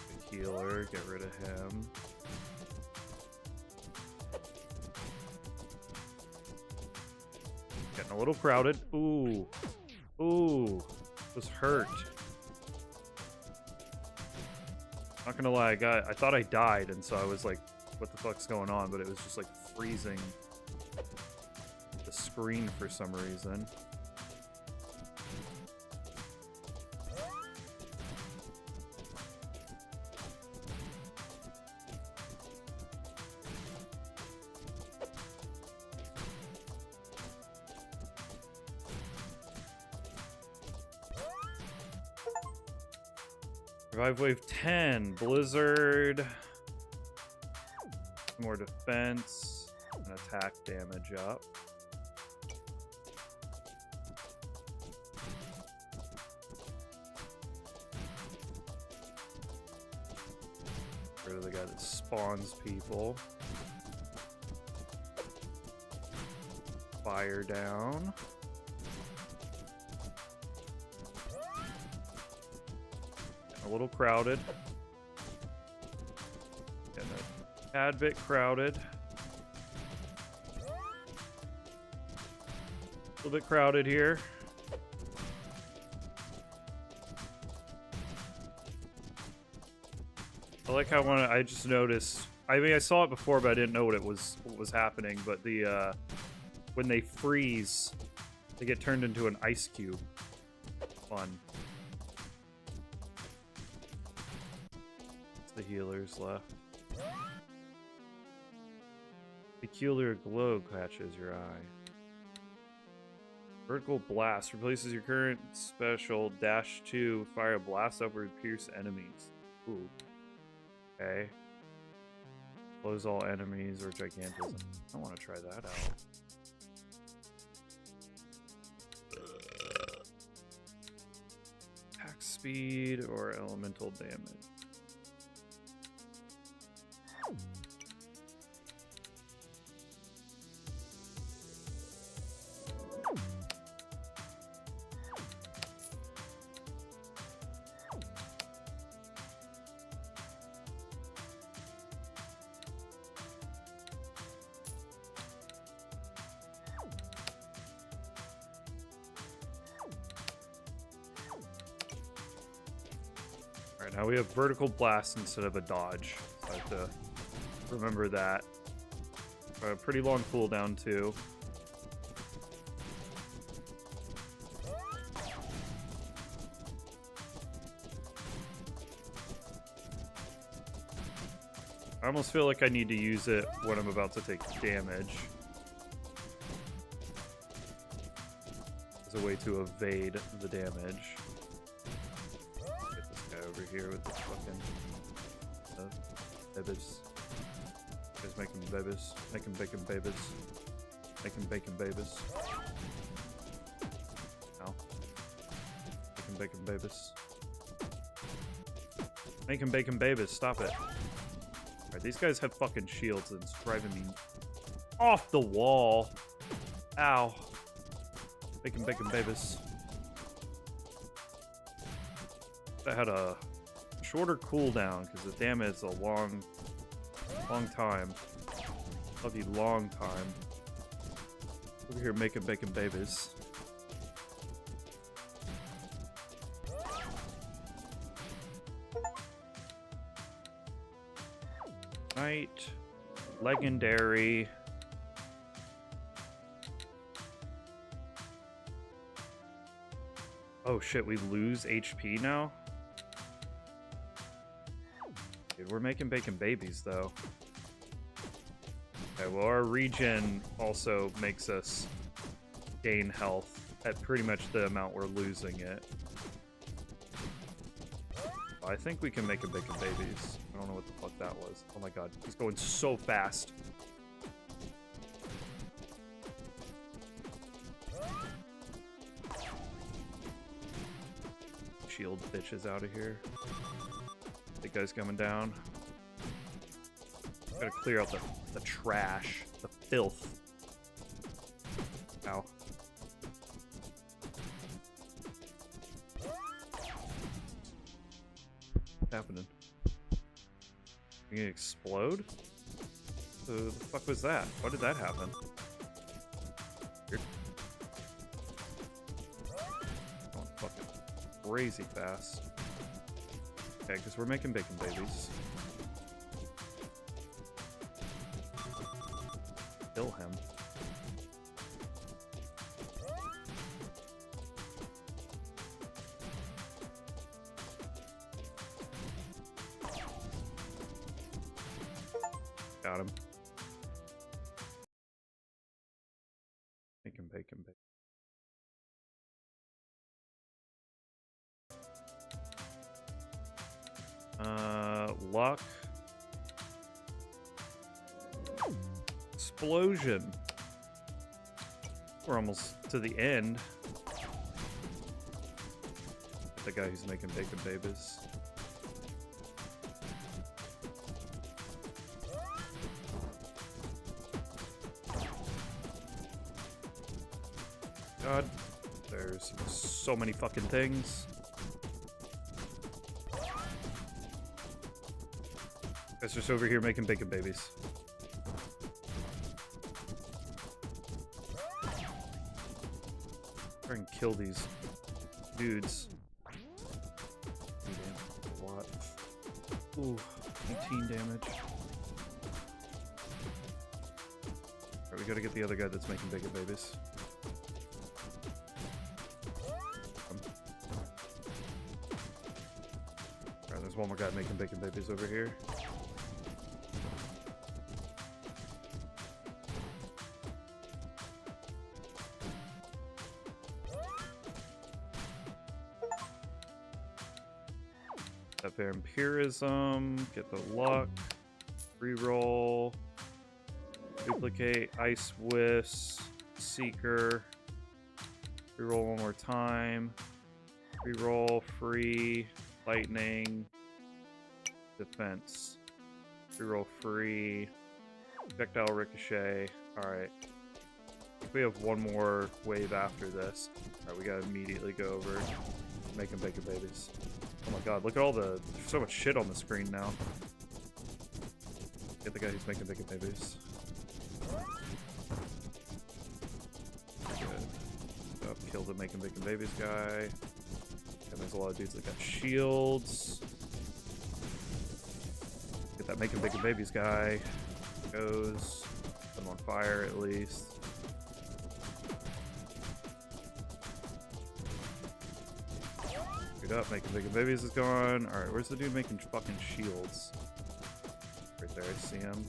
The healer, get rid of him. Getting a little crowded. Ooh. Ooh. Was hurt. Not gonna lie, I thought I died, and so I was like, what the fuck's going on? But it was just like freezing the screen for some reason. Revive wave 10, blizzard, more defense, and attack damage up. Rid of the guy that spawns people. Fire down. A little crowded. Getting a tad bit crowded. A little bit crowded here. I like how I just noticed. I mean, I saw it before, but I didn't know what was happening. But the when they freeze, they get turned into an ice cube. Fun. The healers left. Peculiar glow catches your eye. Vertical blast replaces your current special -2. Fire a blast upward, pierce enemies. Ooh. Okay. Close all enemies or gigantism. I want to try that out. Attack speed or elemental damage. Alright, now we have vertical blast instead of a dodge. So I have to remember that. A pretty long cooldown too. I almost feel like I need to use it when I'm about to take damage. As a way to evade the damage. Get this guy over here with this fucking babies. Guys making babies. Making bacon babies. Making bacon babies. Ow. Making bacon babies. Making bacon babies. Stop it. Alright, these guys have fucking shields and it's driving me off the wall. Ow. Making bacon babies. That had a shorter cooldown because the damage is a long time. Love you, long time. Over here making bacon babies. Knight, legendary. Oh shit, we lose HP now? Dude, we're making bacon babies though. Okay, well our regen also makes us gain health at pretty much the amount we're losing it. I think we can make a bacon babies. I don't know what the fuck that was. Oh my god, he's going so fast. Shield bitches out of here. Big guy's coming down. Gotta clear out the trash, the filth. Ow. What's happening? Are you gonna explode? The fuck was that? Why did that happen? Weird. Going fucking crazy fast. Okay, because we're making bacon babies. Kill him. Got him. Bacon, bacon, bacon. Luck. Explosion. We're almost to the end. The guy who's making bacon babies. God, there's so many fucking things. Guys just over here making bacon babies. Try and kill these dudes. A lot. Ooh, 18 damage. Alright, we gotta get the other guy that's making bacon babies. Alright, there's one more guy making bacon babies over here. That vampirism, get the luck, reroll, duplicate, ice whiffs, seeker, reroll one more time, reroll, free, lightning, defense, reroll free, projectile ricochet. Alright. I think we have one more wave after this. Alright, we gotta immediately go over, making bacon babies. Oh my god, look at all the... There's so much shit on the screen now. Get the guy who's making bacon babies. Good. Oh, killed the making bacon babies guy. And there's a lot of dudes that got shields. Get that making bacon babies guy. Goes. Put him on fire at least. Up, making bacon babies is gone. Alright, where's the dude making fucking shields? Right there, I see him.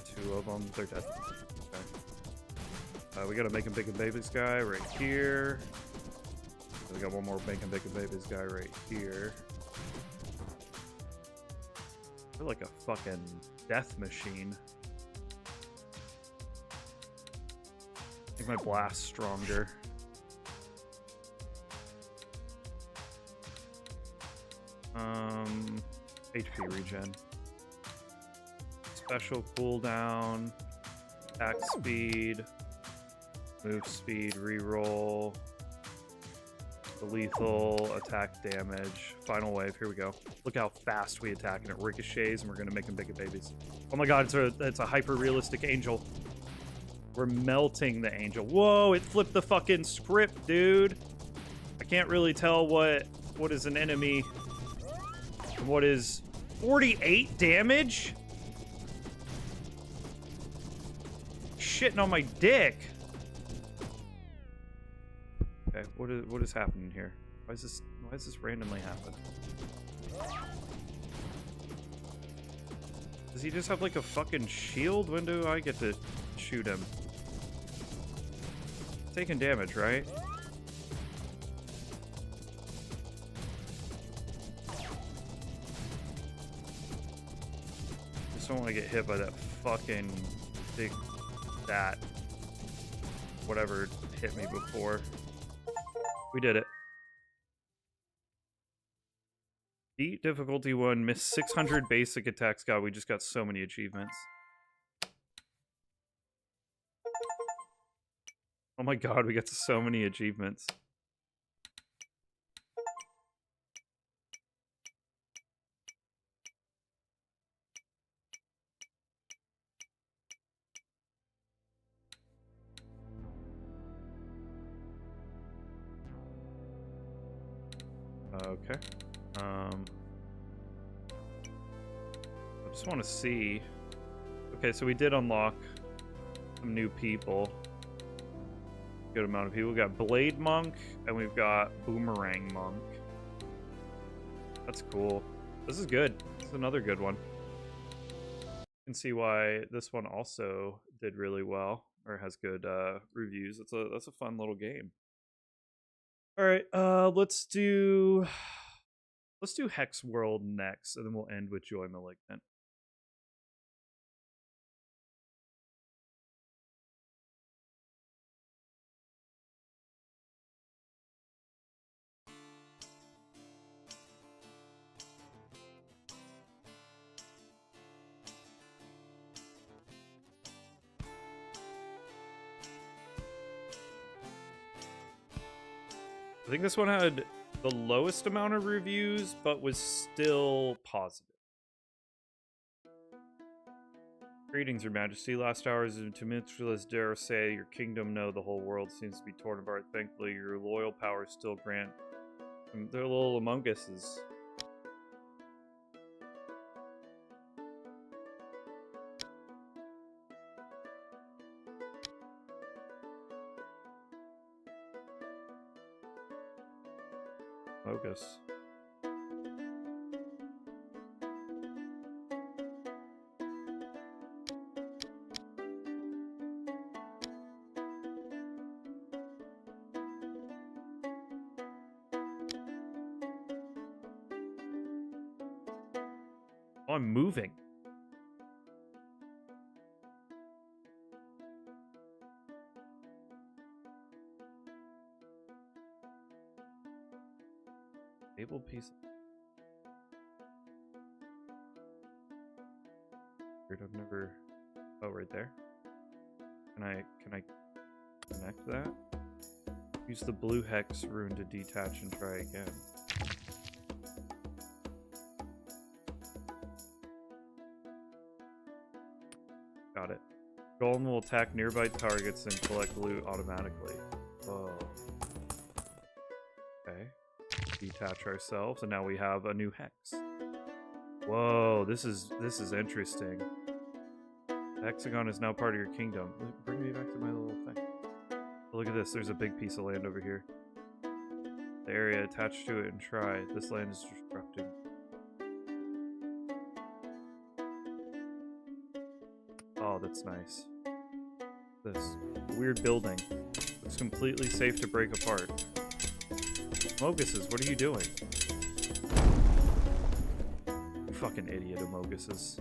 Two of them, they're dead. Okay. We got a making bacon babies guy right here. We got one more making bacon babies guy right here. I feel like a fucking death machine. Make my blast stronger. HP regen. Special cooldown. Attack speed. Move speed, reroll. The lethal, attack damage. Final wave, here we go. Look how fast we attack and it ricochets and we're gonna make them bacon babies. Oh my god, it's a hyper-realistic angel. We're melting the angel. Whoa, it flipped the fucking script, dude. I can't really tell what is an enemy. What is 48 damage? Shitting on my dick. Okay, what is happening here? Why is this randomly happen? Does he just have like a fucking shield? When do I get to shoot him? Taking damage, right? I don't want to get hit by that fucking big whatever hit me before. We did it. Beat difficulty 1, missed 600 basic attacks. God, we just got so many achievements. Oh my god, we got so many achievements. Okay. I just want to see. Okay, so we did unlock some new people. Good amount of people. We got Blade Monk and we've got Boomerang Monk. That's cool. This is good. This is another good one. You can see why this one also did really well or has good reviews. That's a fun little game. All right, let's do Hexworld next, and then we'll end with Joy Malignant. I think this one had the lowest amount of reviews, but was still positive. Greetings, Your Majesty. Last hours of tumultuous dare say your kingdom, no, the whole world seems to be torn apart. Thankfully, your loyal powers still grant their little Among Us's. Focus. Oh, I'm moving. Stable piece. Weird, I've never. Oh, right there. Can I connect that? Use the blue hex rune to detach and try again. Got it. Golem will attack nearby targets and collect loot automatically. Oh. Okay. Detach ourselves, and now we have a new hex. Whoa, this is interesting. The hexagon is now part of your kingdom. Bring me back to my little thing. Oh, look at this. There's a big piece of land over here. The area attached to it and try. This land is disrupting. Oh, that's nice. This weird building. It's completely safe to break apart. Amoguses, what are you doing? You fucking idiot, Amoguses.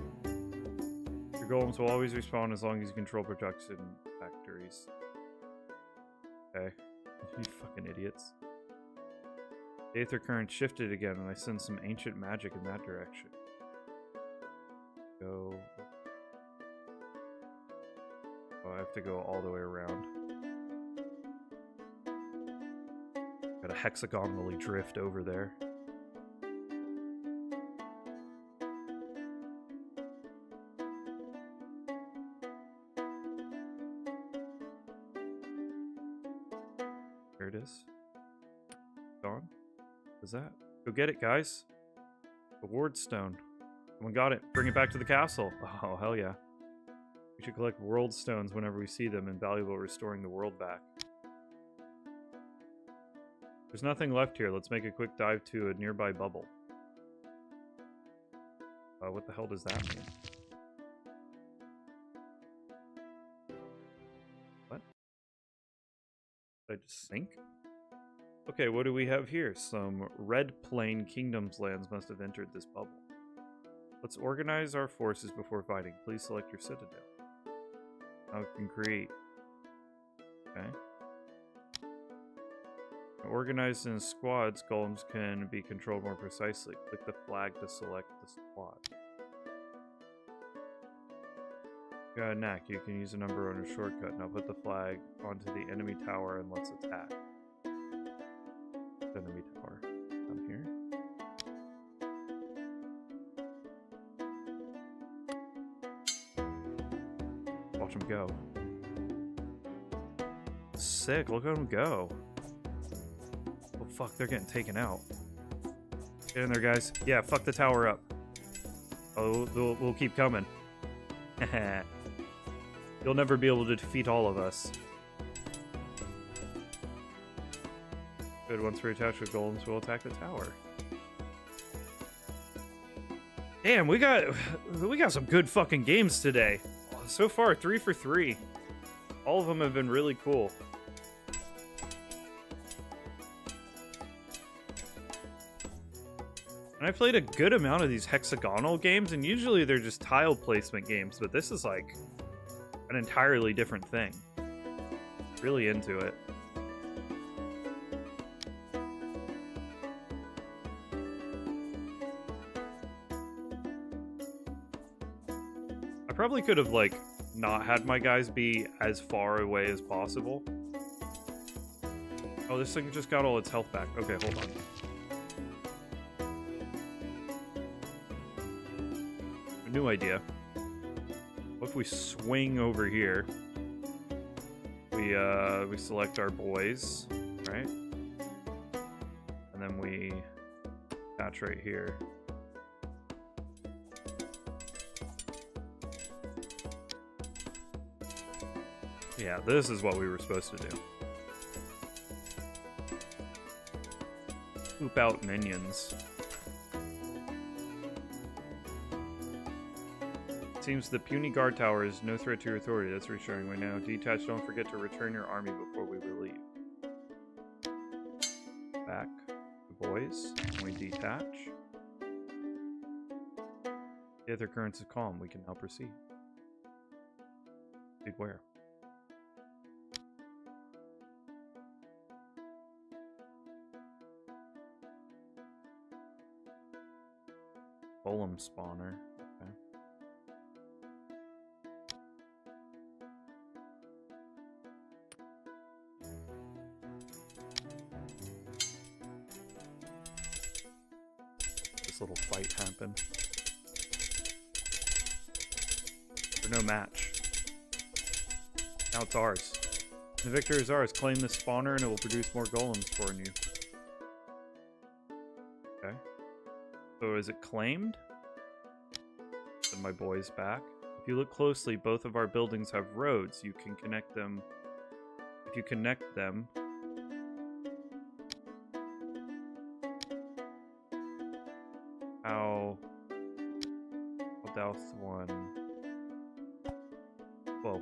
Your golems will always respawn as long as you control production factories. Okay. You fucking idiots. The Aether current shifted again and I send some ancient magic in that direction. Go. Oh, I have to go all the way around. Got a hexagonally drift over there. There it is. Gone. What is that? Go get it, guys. The Wardstone. Someone got it. Bring it back to the castle. Oh, hell yeah. We should collect world stones whenever we see them, invaluable restoring the world back. There's nothing left here. Let's make a quick dive to a nearby bubble. What the hell does that mean? What? Did I just sink? Okay, what do we have here? Some Red Plain Kingdoms lands must have entered this bubble. Let's organize our forces before fighting. Please select your citadel. Now we can create. Okay. Organized in squads, golems can be controlled more precisely. Click the flag to select the squad. Got a knack. You can use a number on a shortcut. Now put the flag onto the enemy tower and let's attack. Enemy tower. Down here. Watch him go. Sick, look at him go. Oh fuck, they're getting taken out. Get in there, guys. Yeah, fuck the tower up. Oh, we'll keep coming. You'll never be able to defeat all of us. Good, once we're attached with golems, we'll attack the tower. Damn, we got some good fucking games today. So far, 3 for 3. All of them have been really cool. And I played a good amount of these hexagonal games, and usually they're just tile placement games, but this is like an entirely different thing. Really into it. I probably could have, like, not had my guys be as far away as possible. Oh, this thing just got all its health back. Okay, hold on. A new idea. What if we swing over here? We select our boys, right? And then we attach right here. Yeah, this is what we were supposed to do. Poop out minions. Seems the puny guard tower is no threat to your authority. That's reassuring right now. Detach, don't forget to return your army before we leave. Back the boys. And we detach. The other currents is calm. We can now proceed. Dude, where? Golem spawner. Okay. This little fight happened. For no match. Now it's ours. The victor is ours. Claim the spawner and it will produce more golems for you. Okay. So is it claimed? Send my boys back. If you look closely, both of our buildings have roads. You can connect them. If you connect them, how douse one? Whoa.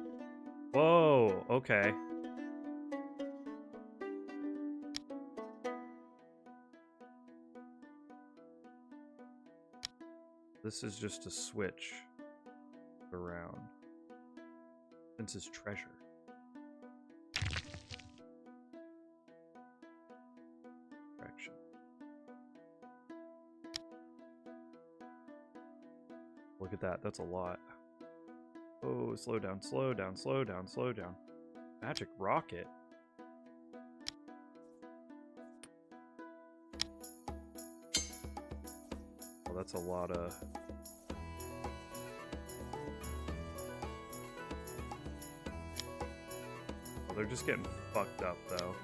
Whoa, okay. This is just a switch around. This is treasure. Correction. Look at that. That's a lot. Oh, slow down, slow down, slow down, slow down. Magic rocket. Oh, that's a lot of... Oh, they're just getting fucked up, though.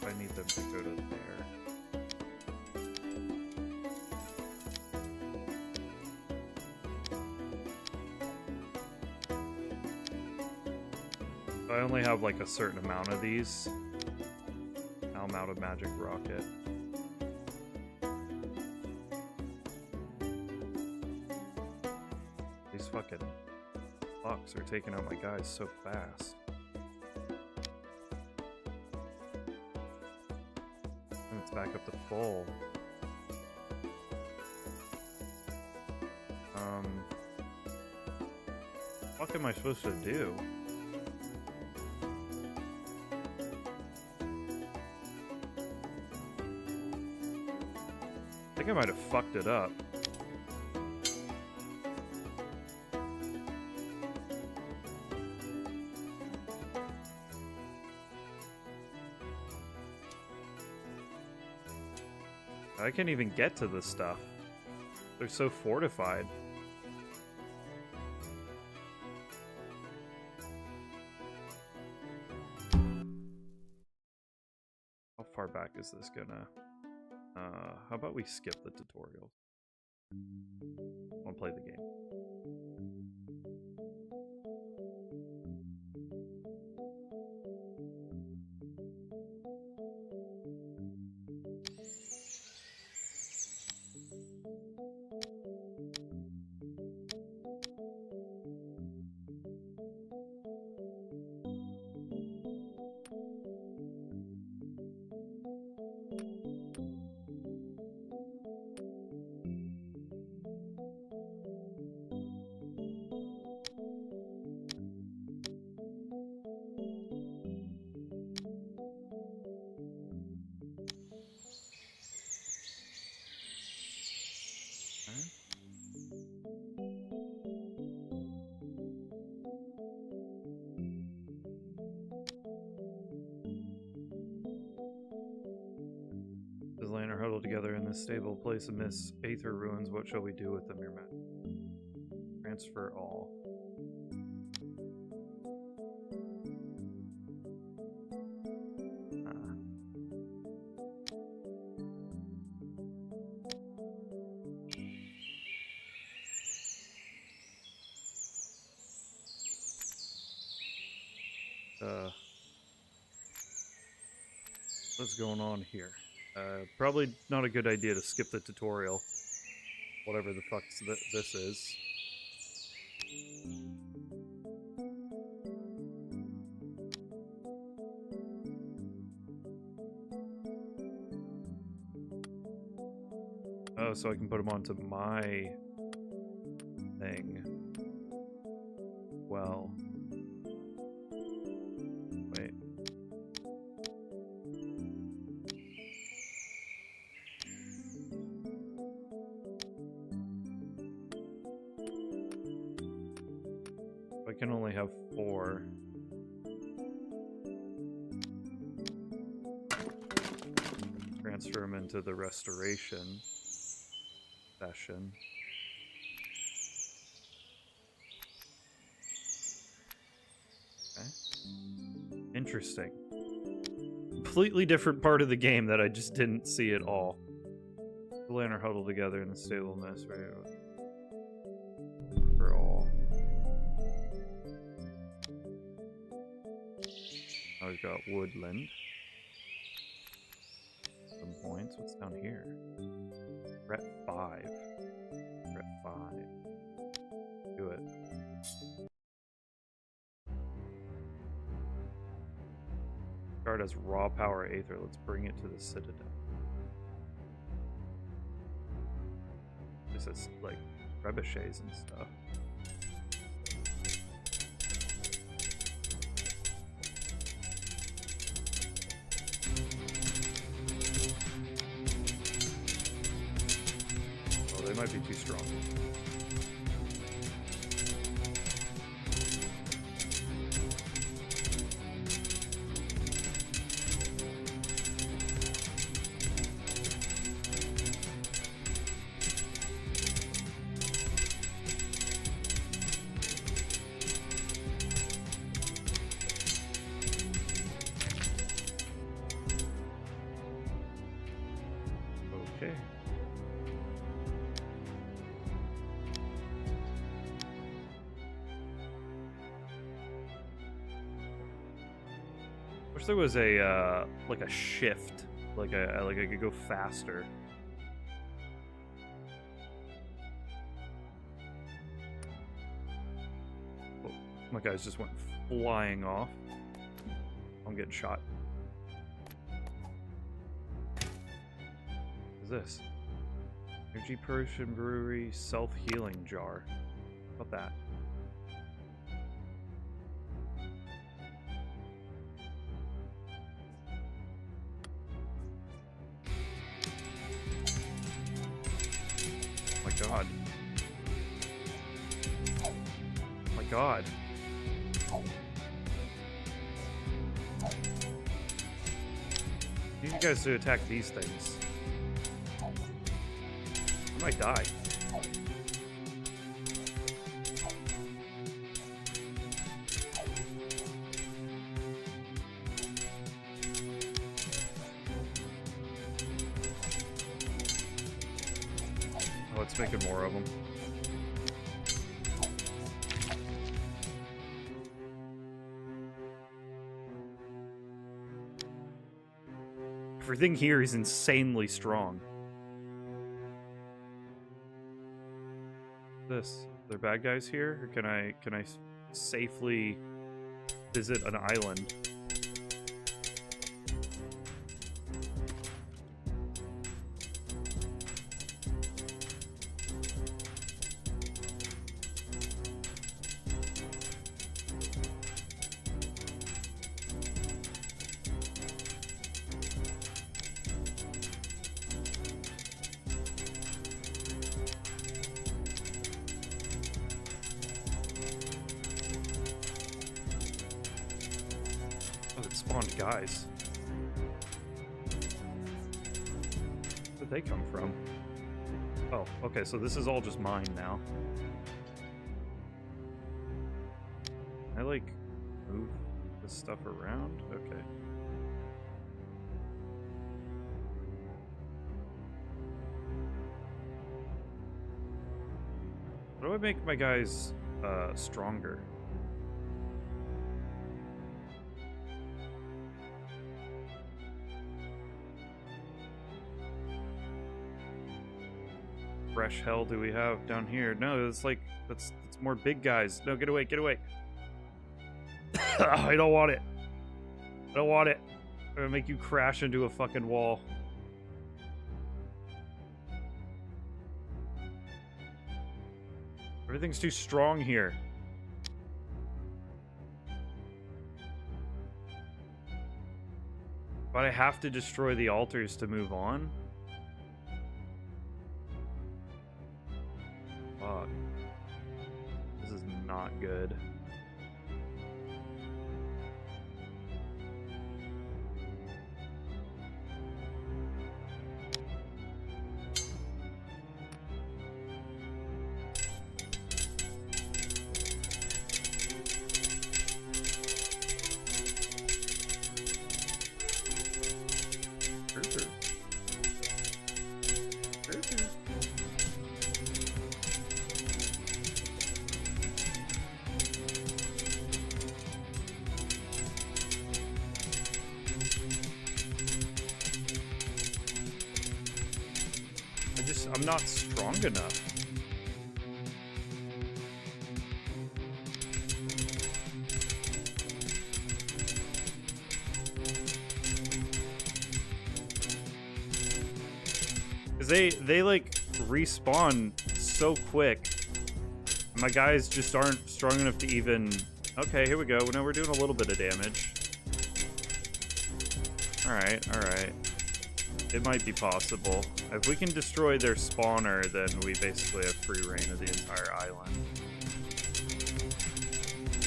I need them to go to there. I only have like a certain amount of these. Now I'm out of magic rocket. These fucking fucks are taking out my guys so fast. And it's back up to full. What am I supposed to do? I think I might have fucked it up. I can't even get to this stuff. They're so fortified. How far back is this gonna... how about we skip the tutorial? I want to play the game. together in this stable place amidst aether ruins. What shall we do with them, your men? Transfer all. What's going on here? Probably not a good idea to skip the tutorial. Whatever the fuck this is. Oh, so I can put them onto my thing. Well. Wait. I can only have 4. Transfer them into the restoration session. Okay. Interesting. Completely different part of the game that I just didn't see at all. The land are huddled together in the stable mess, right? For all. Now we've got woodland. Some points. What's down here? Ret 5. Ret 5. Do it. Card has raw power aether. Let's bring it to the citadel. This is like trebuchets and stuff. Oh, they might be too strong. Wish there was a like a shift, like I could go faster. Oh, my guys just went flying off. I'm getting shot. What is this? Energy Potion Brewery self-healing jar. How about that? God. Oh my God. I need you guys to attack these things. I might die. Let's make it more of them. Everything here is insanely strong. This, are there bad guys here, or can I safely visit an island? Guys. Where'd they come from? Oh, okay, so this is all just mine now. I like move this stuff around? Okay. How do I make my guys stronger? Fresh hell do we have down here? No, it's like it's more big guys. No, get away, get away. I don't want it. I don't want it. I'm gonna make you crash into a fucking wall. Everything's too strong here. But I have to destroy the altars to move on? Fuck. This is not good. I'm not strong enough. Cause they like respawn so quick. My guys just aren't strong enough to even. Okay, here we go. Now we're doing a little bit of damage. All right, all right. It might be possible. If we can destroy their spawner, then we basically have free reign of the entire island.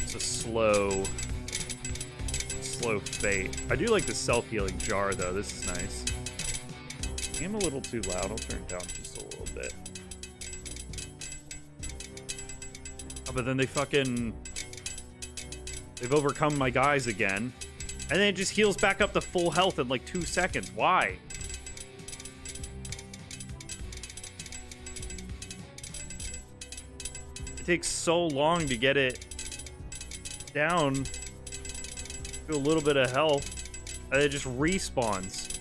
It's a slow fate. I do like the self-healing jar, though. This is nice. I am a little too loud. I'll turn it down just a little bit. Oh, but then they've overcome my guys again. And then it just heals back up to full health in like 2 seconds. Why? Takes so long to get it down to a little bit of health, and it just respawns.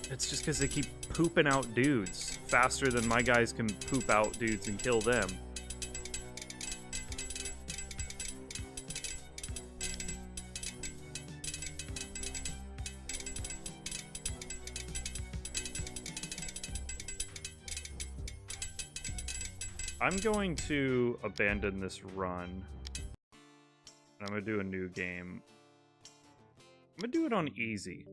It's just because they keep pooping out dudes faster than my guys can poop out dudes and kill them. I'm going to abandon this run. I'm going to do a new game. I'm going to do it on easy.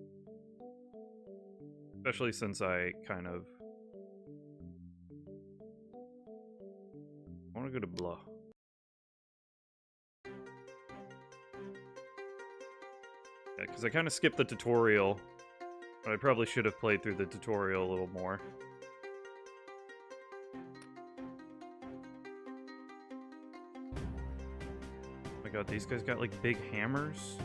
Especially since I kind of... I want to go to blah. Yeah, because I kind of skipped the tutorial. But I probably should have played through the tutorial a little more. God, these guys got like big hammers.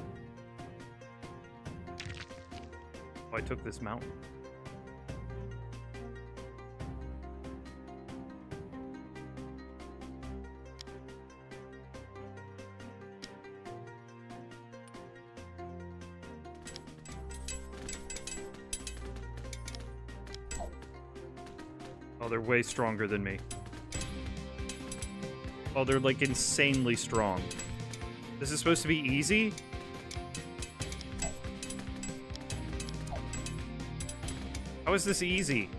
Oh, I took this mountain. Oh, they're way stronger than me. Oh, they're like insanely strong. This is supposed to be easy? How is this easy?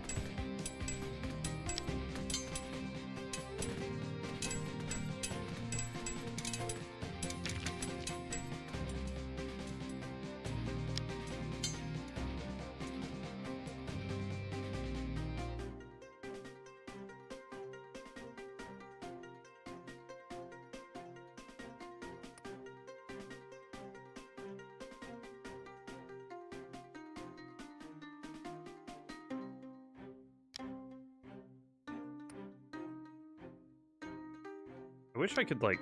wish I could, like...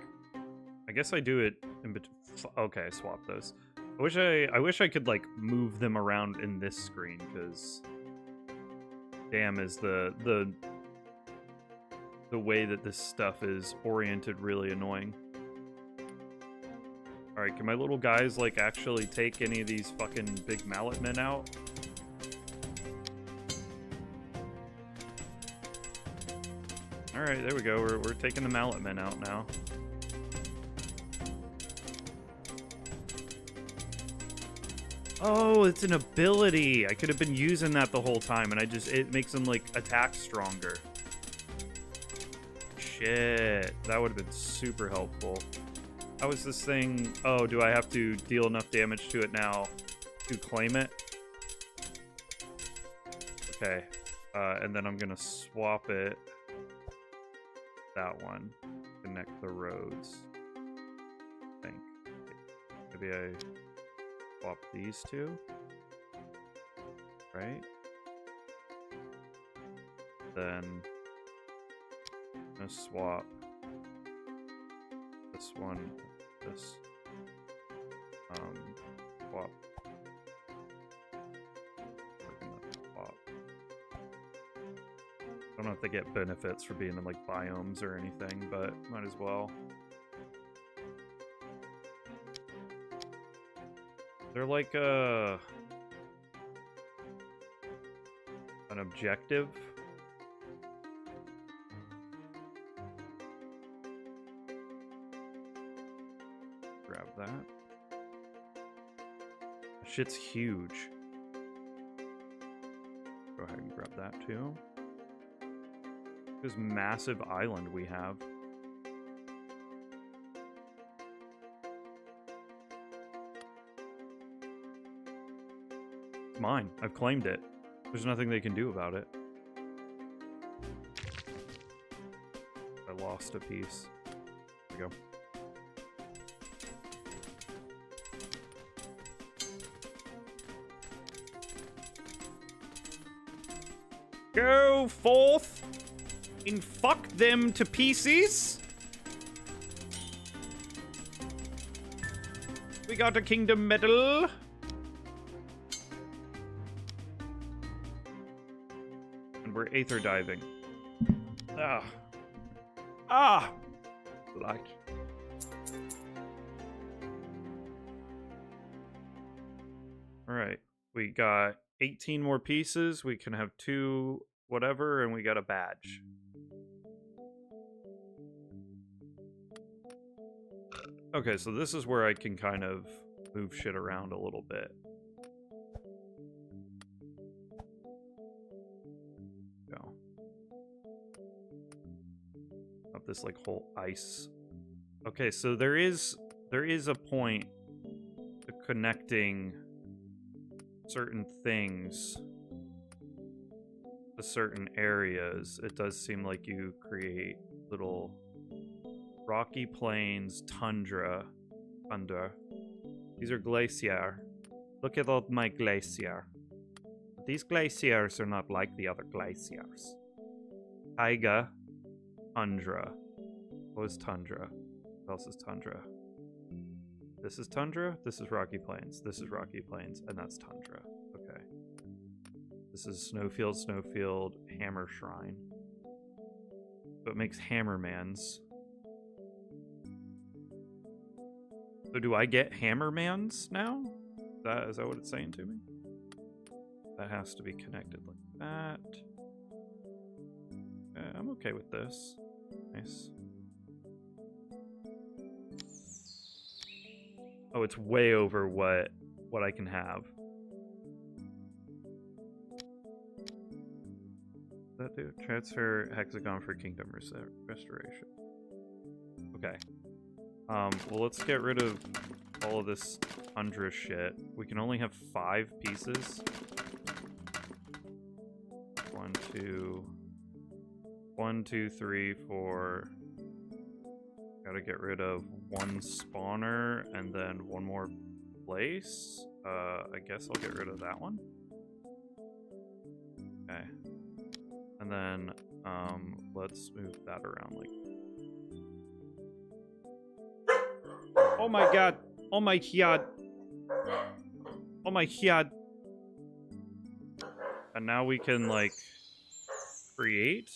I guess I do it in between... Okay, I swapped those. I wish I could, like, move them around in this screen, because... Damn, is the way that this stuff is oriented really annoying. Alright, can my little guys, like, actually take any of these fucking big mallet men out? Alright, there we go. We're taking the mallet men out now. Oh, it's an ability! I could have been using that the whole time, and it makes them, like, attack stronger. Shit. That would have been super helpful. How is this thing... Oh, do I have to deal enough damage to it now to claim it? Okay. And then I'm gonna swap it. That one. Connect the roads. I think. Maybe I swap these two. Right? Then I'm gonna swap this one, this, swap. We're gonna swap. I don't know if they get benefits for being in, like, biomes or anything, but might as well. They're like an objective. Grab that. Shit's huge. Go ahead and grab that too. This massive island we have. It's mine. I've claimed it. There's nothing they can do about it. I lost a piece. There we go. Go forth and fuck them to pieces. We got a kingdom medal. And we're aether diving. Ah. Ah! Light. Alright. We got 18 more pieces. We can have 2 whatever, and we got a badge. Okay, so this is where I can kind of move shit around a little bit. Go. Up this, like, whole ice. Okay, so there is a point to connecting certain things to certain areas. It does seem like you create little rocky plains, tundra. These are glacier. Look at all my glacier. These glaciers are not like the other glaciers. Taiga, tundra. What is tundra? What else is tundra? This is tundra, this is rocky plains, this is rocky plains, and that's tundra. Okay. This is snowfield, snowfield, hammer shrine. So it makes hammermans. So do I get hammermans now? Is that what it's saying to me? That has to be connected like that. I'm okay with this. Nice. Oh, it's way over what I can have. That do? Transfer hexagon for kingdom restoration. Okay. Well, let's get rid of all of this tundra shit. We can only have 5 pieces. 1, 2, 3, 4. Gotta get rid of 1 spawner and then 1 more place. I guess I'll get rid of that one. Okay. And then, let's move that around like Oh my god. Oh my god. Oh my god. And now we can, like, create.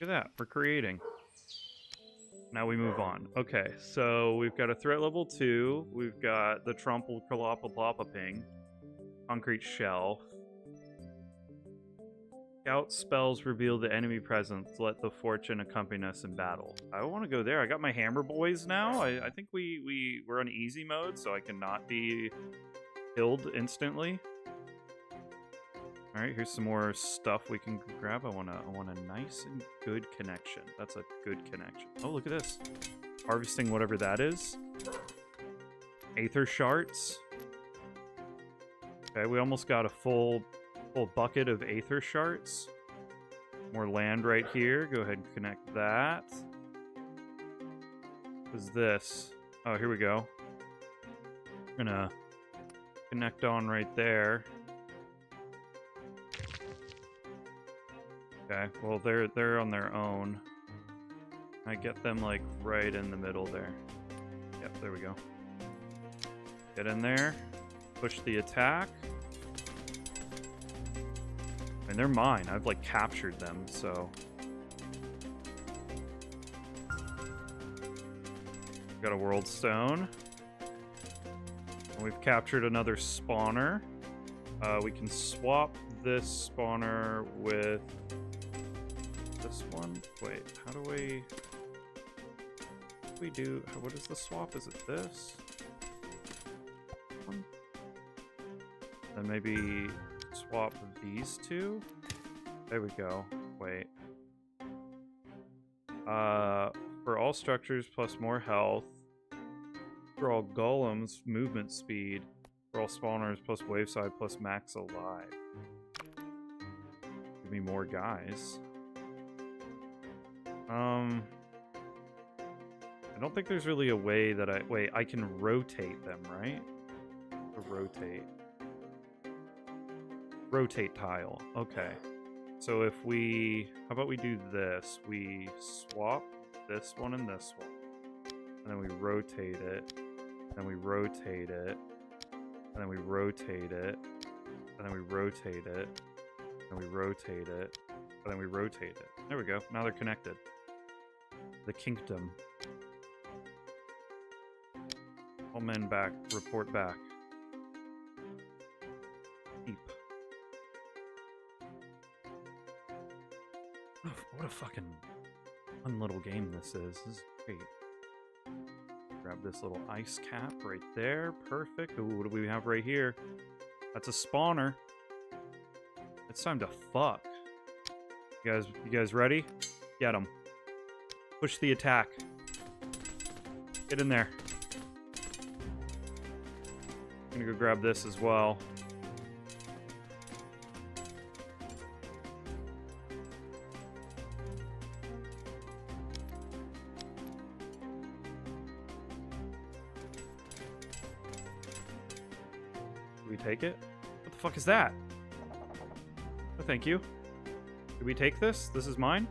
Look at that. We're creating. Now we move on. Okay, so we've got a threat level 2. We've got the Trumple Kalapa Ping. Concrete Shell. Scout spells reveal the enemy presence. Let the fortune accompany us in battle. I want to go there. I got my hammer boys now. I think we're on easy mode, so I cannot be killed instantly. All right, here's some more stuff we can grab. I want a nice and good connection. That's a good connection. Oh, look at this. Harvesting whatever that is. Aether shards. Okay, we almost got a full bucket of Aether shards. More land right here. Go ahead and connect that. What is this? Oh, here we go. I'm gonna connect on right there. Okay, well they're on their own. I get them like right in the middle there. Yep, there we go. Get in there. Push the attack. I mean, they're mine. I've like captured them, so. Got a world stone. And we've captured another spawner. We can swap this spawner with this one. Wait, how do we do? What is the swap? Is it this one? Then maybe swap these two. There we go. Wait. For all structures plus more health. For all golems, movement speed. For all spawners plus wave side plus max alive. Give me more guys. I don't think there's really a way that I can rotate them, right? Rotate. Rotate tile. Okay. So if how about we do this? We swap this one and this one. And then we rotate it. And we rotate it. And then we rotate it. And then we rotate it. And we rotate it. And then we rotate it. There we go. Now they're connected. The kingdom. All men back. Report back. Keep. What a fucking fun little game this is. This is great. Grab this little ice cap right there. Perfect. Ooh, what do we have right here? That's a spawner. It's time to fuck. You guys ready? Get him. Push the attack. Get in there. I'm gonna go grab this as well. Do we take it? What the fuck is that? Oh, thank you. Did we take this? This is mine?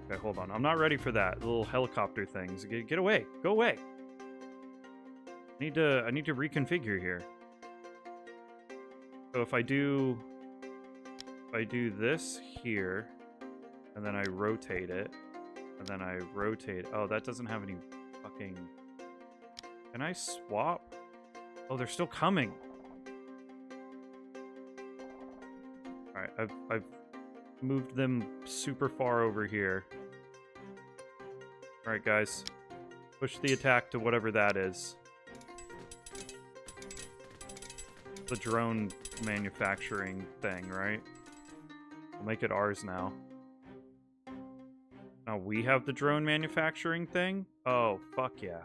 Okay, hold on. I'm not ready for that. Little helicopter things. Get away. Go away. I need to reconfigure here. So if I do this here, and then I rotate it, and then I rotate. Oh, that doesn't have any fucking. Can I swap? Oh, they're still coming. All right, I've moved them super far over here. All right, guys, push the attack to whatever that is. The drone manufacturing thing, right? We'll make it ours now. Now we have the drone manufacturing thing? Oh, fuck yeah.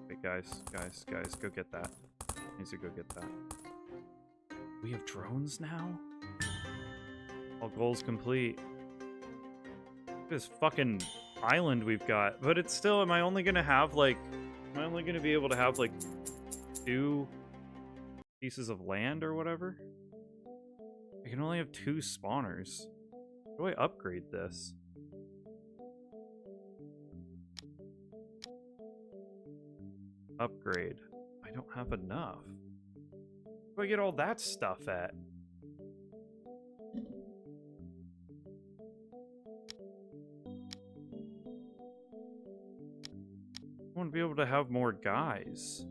Wait, guys, go get that. Needs to go get that. We have drones now? All goals complete. Look at this fucking island we've got. But it's still, am I only gonna be able to have like 2 pieces of land or whatever. I can only have 2 spawners. How do I upgrade this? Upgrade. I don't have enough. Where do I get all that stuff at? I want to be able to have more guys.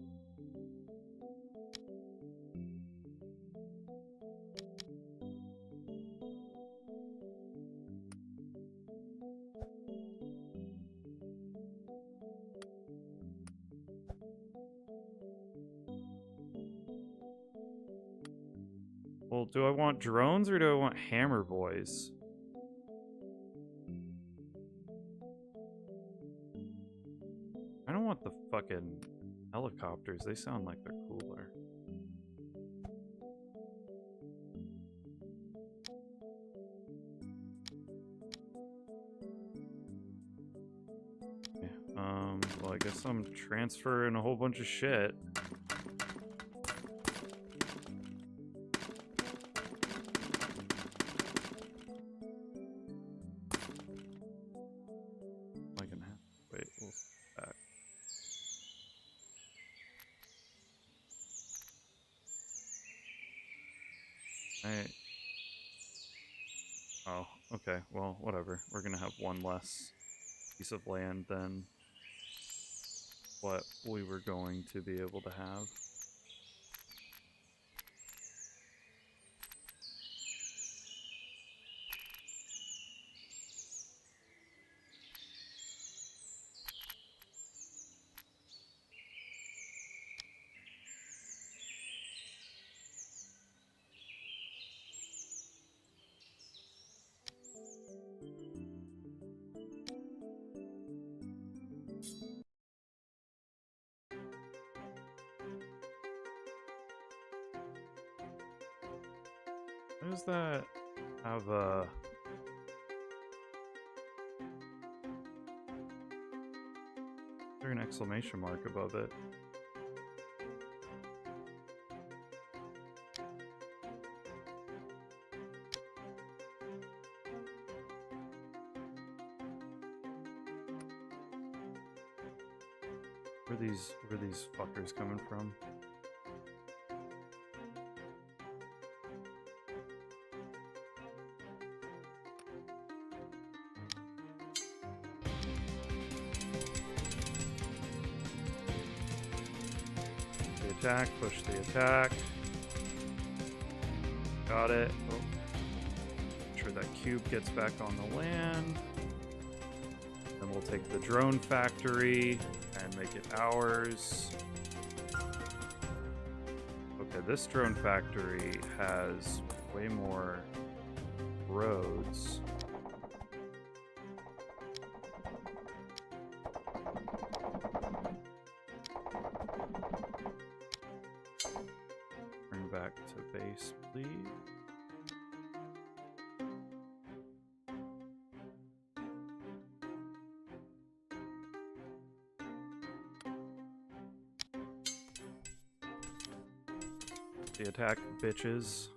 Well, do I want drones or do I want hammer boys? I don't want the fucking helicopters. They sound like they're cooler. Yeah, well, I guess I'm transferring a whole bunch of shit. Oh, okay. Well, whatever. We're gonna have one less piece of land than what we were going to be able to have. What does that have a... Is there an exclamation mark above it? Where are these fuckers coming from? Attack, push the attack. Got it. Oh. Make sure that cube gets back on the land. Then we'll take the drone factory and make it ours. Okay, this drone factory has way more roads. Back to base, please. The attack, bitches.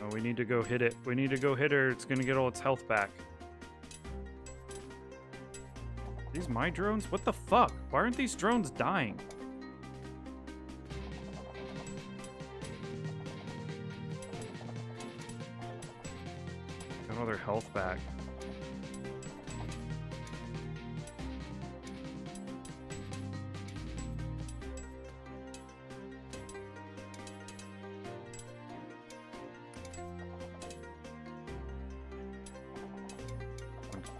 Oh, we need to go hit it. We need to go hit her. It's gonna get all its health back. Are these my drones? What the fuck? Why aren't these drones dying? Got all their health back.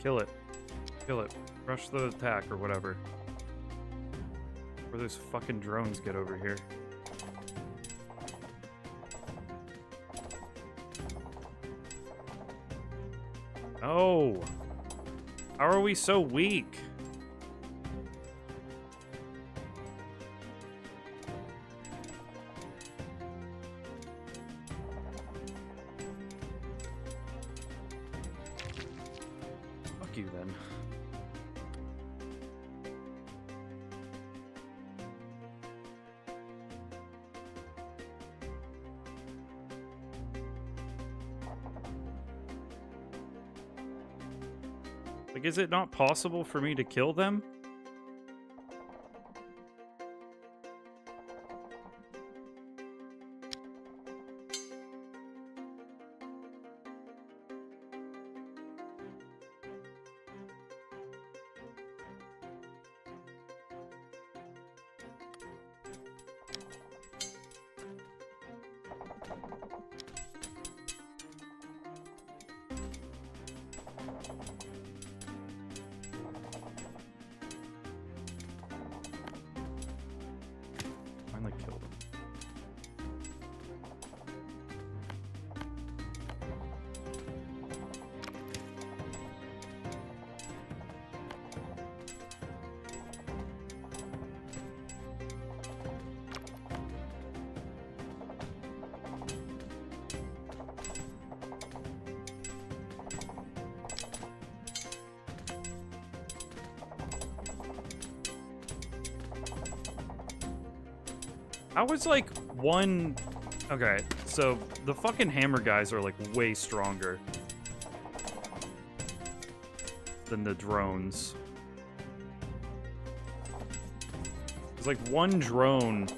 Kill it. Kill it. Rush the attack or whatever. Where those fucking drones get over here. Oh. How are we so weak? Fuck you then. Like, is it not possible for me to kill them? Finally killed him. I was like one... Okay, so the fucking hammer guys are like way stronger than the drones. It's like one drone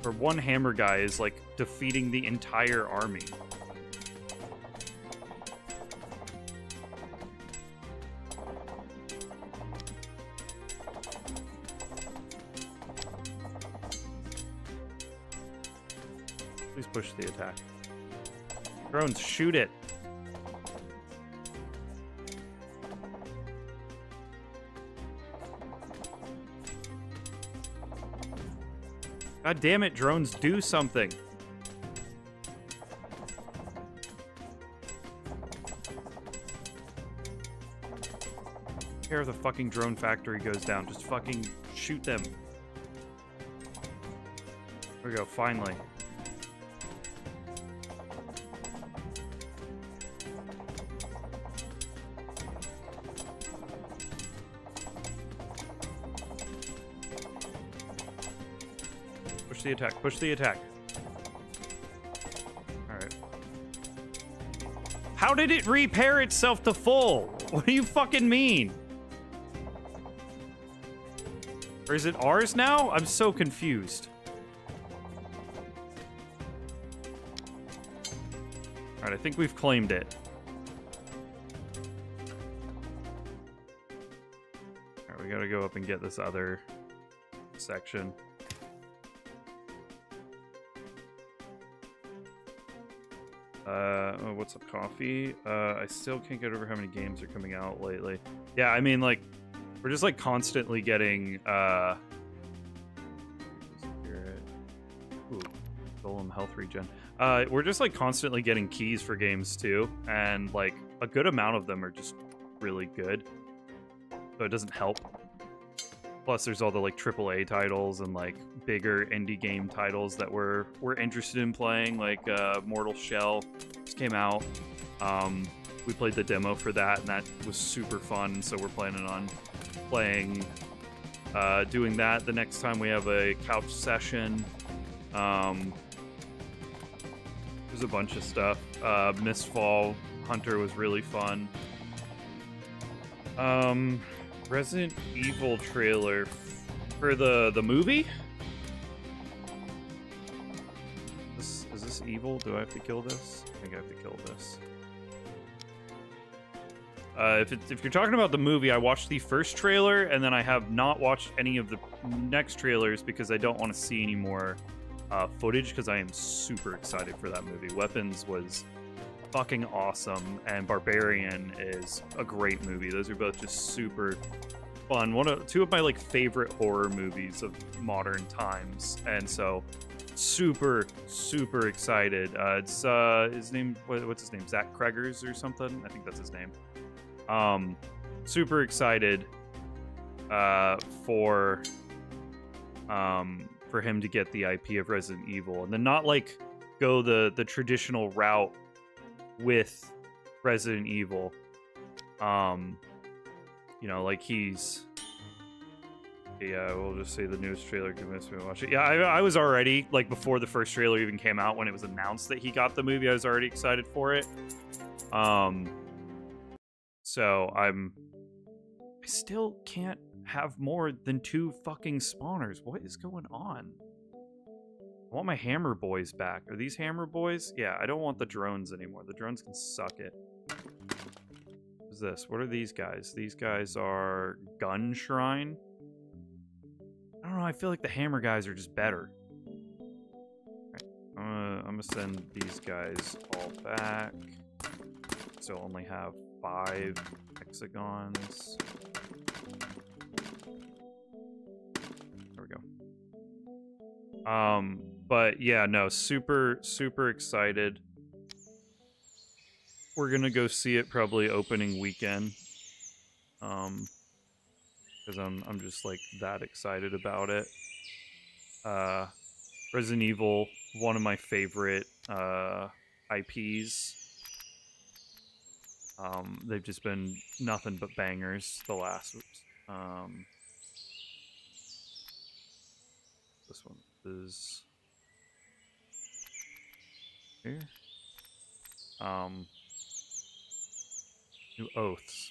or one hammer guy is like defeating the entire army. Please push the attack. Drones, shoot it. God damn it, drones, do something. Care if the fucking drone factory goes down. Just fucking shoot them. There we go, finally. Push the attack. Push the attack. Alright. How did it repair itself to full? What do you fucking mean? Or is it ours now? I'm so confused. Alright, I think we've claimed it. Alright, we gotta go up and get this other section. Oh, what's up, coffee? I still can't get over how many games are coming out lately. Yeah, I mean, like, we're just, like, constantly getting, Ooh, Golem health regen. We're just, like, constantly getting keys for games, too, and, like, a good amount of them are just really good. So it doesn't help. Plus, there's all the, like, AAA titles and, like, bigger indie game titles that we're interested in playing, like Mortal Shell just came out. We played the demo for that, and that was super fun, so we're planning on playing, doing that the next time we have a couch session. There's a bunch of stuff. Mistfall Hunter was really fun. Resident Evil trailer for the movie? Is this evil? Do I have to kill this? I think I have to kill this. If you're talking about the movie, I watched the first trailer, and then I have not watched any of the next trailers because I don't want to see any more footage, because I am super excited for that movie. Weapons was fucking awesome, and Barbarian is a great movie. Those are both just super fun. Two of my like favorite horror movies of modern times, and so super excited. It's his name. What's his name? Zach Cregers or something. I think that's his name. Super excited for him to get the IP of Resident Evil, and then not like go the traditional route with Resident Evil. You know, like he's... Yeah, we'll just say the newest trailer convinced me to watch it. Yeah, I was already, like, before the first trailer even came out, when it was announced that he got the movie, I was already excited for it. So I still can't have more than 2 fucking spawners. What is going on? I want my hammer boys back. Are these hammer boys? Yeah, I don't want the drones anymore. The drones can suck it. What is this? What are these guys? These guys are gun shrine. I don't know, I feel like the hammer guys are just better. Right. I'm gonna send these guys all back. So I'll only have 5 hexagons. There we go. But yeah, no, super excited. We're gonna go see it probably opening weekend. Because I'm just like that excited about it. Resident Evil, one of my favorite IPs. They've just been nothing but bangers. The last, this one is here. New oaths.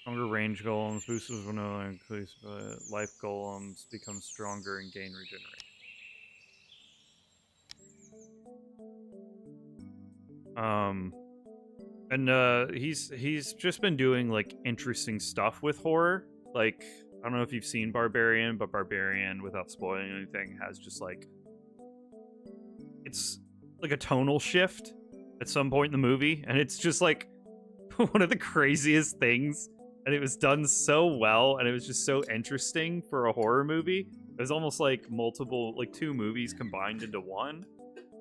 Stronger range golems, boosters will no longer increase, but life golems become stronger and gain regeneration. And he's just been doing like interesting stuff with horror. Like, I don't know if you've seen Barbarian, but Barbarian, without spoiling anything, has just like, it's like a tonal shift at some point in the movie, and it's just like one of the craziest things. And it was done so well, and it was just so interesting for a horror movie. It was almost like multiple, like 2 movies combined into one.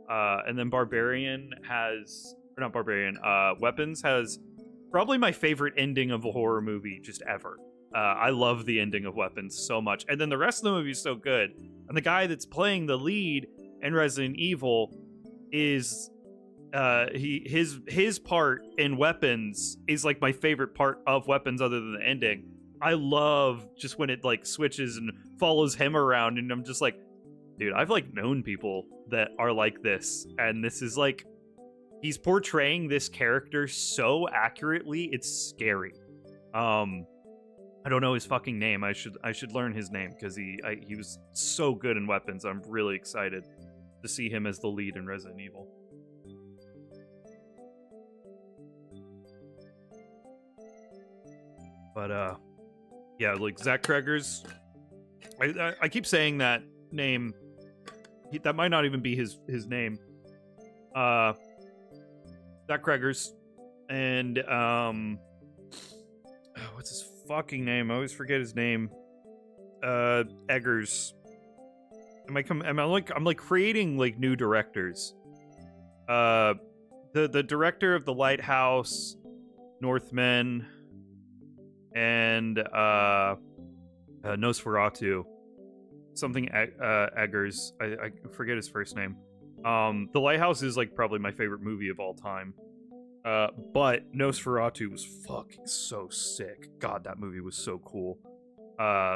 And then Barbarian has, or not Barbarian, Weapons has probably my favorite ending of a horror movie just ever. I love the ending of Weapons so much. And then the rest of the movie is so good. And the guy that's playing the lead in Resident Evil is... his part in Weapons is like my favorite part of Weapons other than the ending. I love just when it like switches and follows him around, and I'm just like, dude, I've like known people that are like this, and this is like, he's portraying this character so accurately, it's scary. I don't know his fucking name. I should learn his name, because he was so good in Weapons. I'm really excited to see him as the lead in Resident Evil. But, yeah, like, Zach Kreger's... I keep saying that name. That might not even be his name. Zach Kreger's. And, what's his fucking name? I always forget his name. Eggers. I'm like creating, like, new directors. The director of The Lighthouse, Northmen... and Nosferatu, something Eggers. I forget his first name. The Lighthouse is like probably my favorite movie of all time. But Nosferatu was fucking so sick. God, that movie was so cool.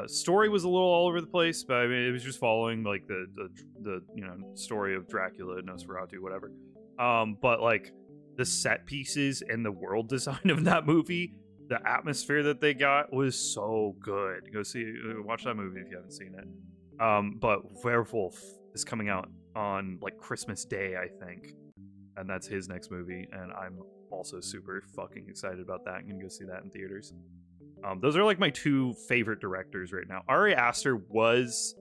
Story was a little all over the place, but I mean, it was just following like the you know, story of Dracula, Nosferatu, whatever. But like the set pieces and the world design of that movie, the atmosphere that they got was so good. Go watch that movie if you haven't seen it. But Werewolf is coming out on like Christmas Day, I think, and that's his next movie, and I'm also super fucking excited about that. I'm gonna go see that in theaters. Those are like my 2 favorite directors right now. Ari Aster was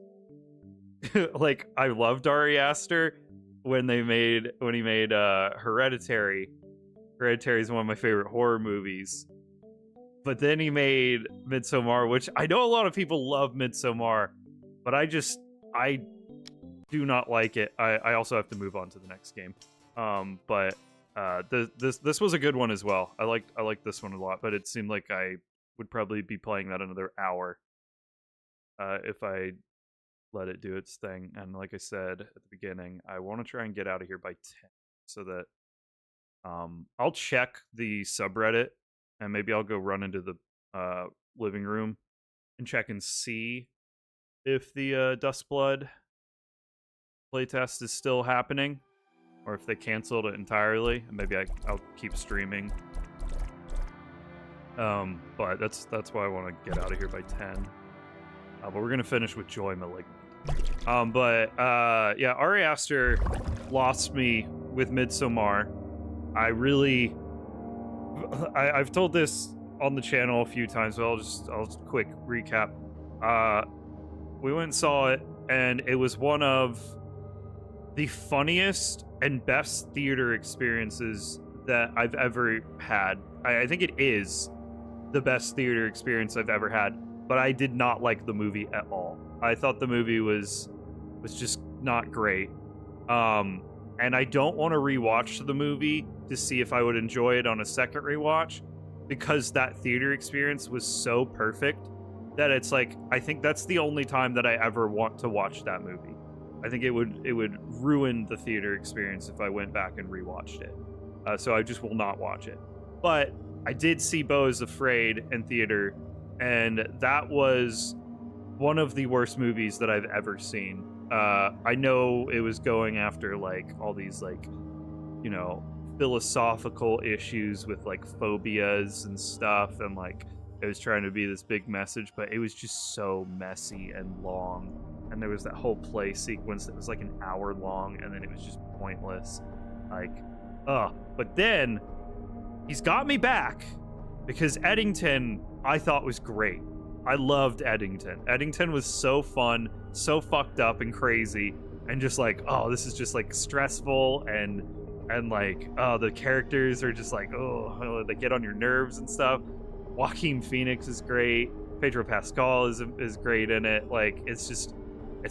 like, I loved Ari Aster when he made Hereditary. Hereditary is one of my favorite horror movies. But then he made Midsommar, which I know a lot of people love Midsommar, but I do not like it. I also have to move on to the next game. But This was a good one as well. I liked this one a lot, but it seemed like I would probably be playing that another hour if I let it do its thing. And like I said at the beginning, I want to try and get out of here by 10 so that I'll check the subreddit and maybe I'll go run into the living room and check and see if the Dustblood playtest is still happening or if they canceled it entirely. And maybe I'll keep streaming. But that's why I want to get out of here by 10. But we're gonna finish with Joy Malignant. Yeah, Ari Aster lost me with Midsommar. I've told this on the channel a few times, but I'll just quick recap. We went and saw it, and it was one of the funniest and best theater experiences that I've ever had. I think it is the best theater experience I've ever had, but I did not like the movie at all. I thought the movie was just not great. And I don't want to rewatch the movie to see if I would enjoy it on a second rewatch, because that theater experience was so perfect that it's like, I think that's the only time that I ever want to watch that movie. I think it would ruin the theater experience if I went back and rewatched it. So I just will not watch it. But I did see Beau is Afraid in theater, and that was one of the worst movies that I've ever seen. I know it was going after like all these like, you know, philosophical issues with like phobias and stuff, and like it was trying to be this big message, but it was just so messy and long. And there was that whole play sequence that was like an hour long, and then it was just pointless. Like, but then he's got me back because Eddington I thought was great. I loved Eddington. Eddington was so fun, so fucked up and crazy, and just like, oh, this is just like stressful and like, oh, the characters are just like, oh, they get on your nerves and stuff. Joaquin Phoenix is great. Pedro Pascal is great in it. Like, it's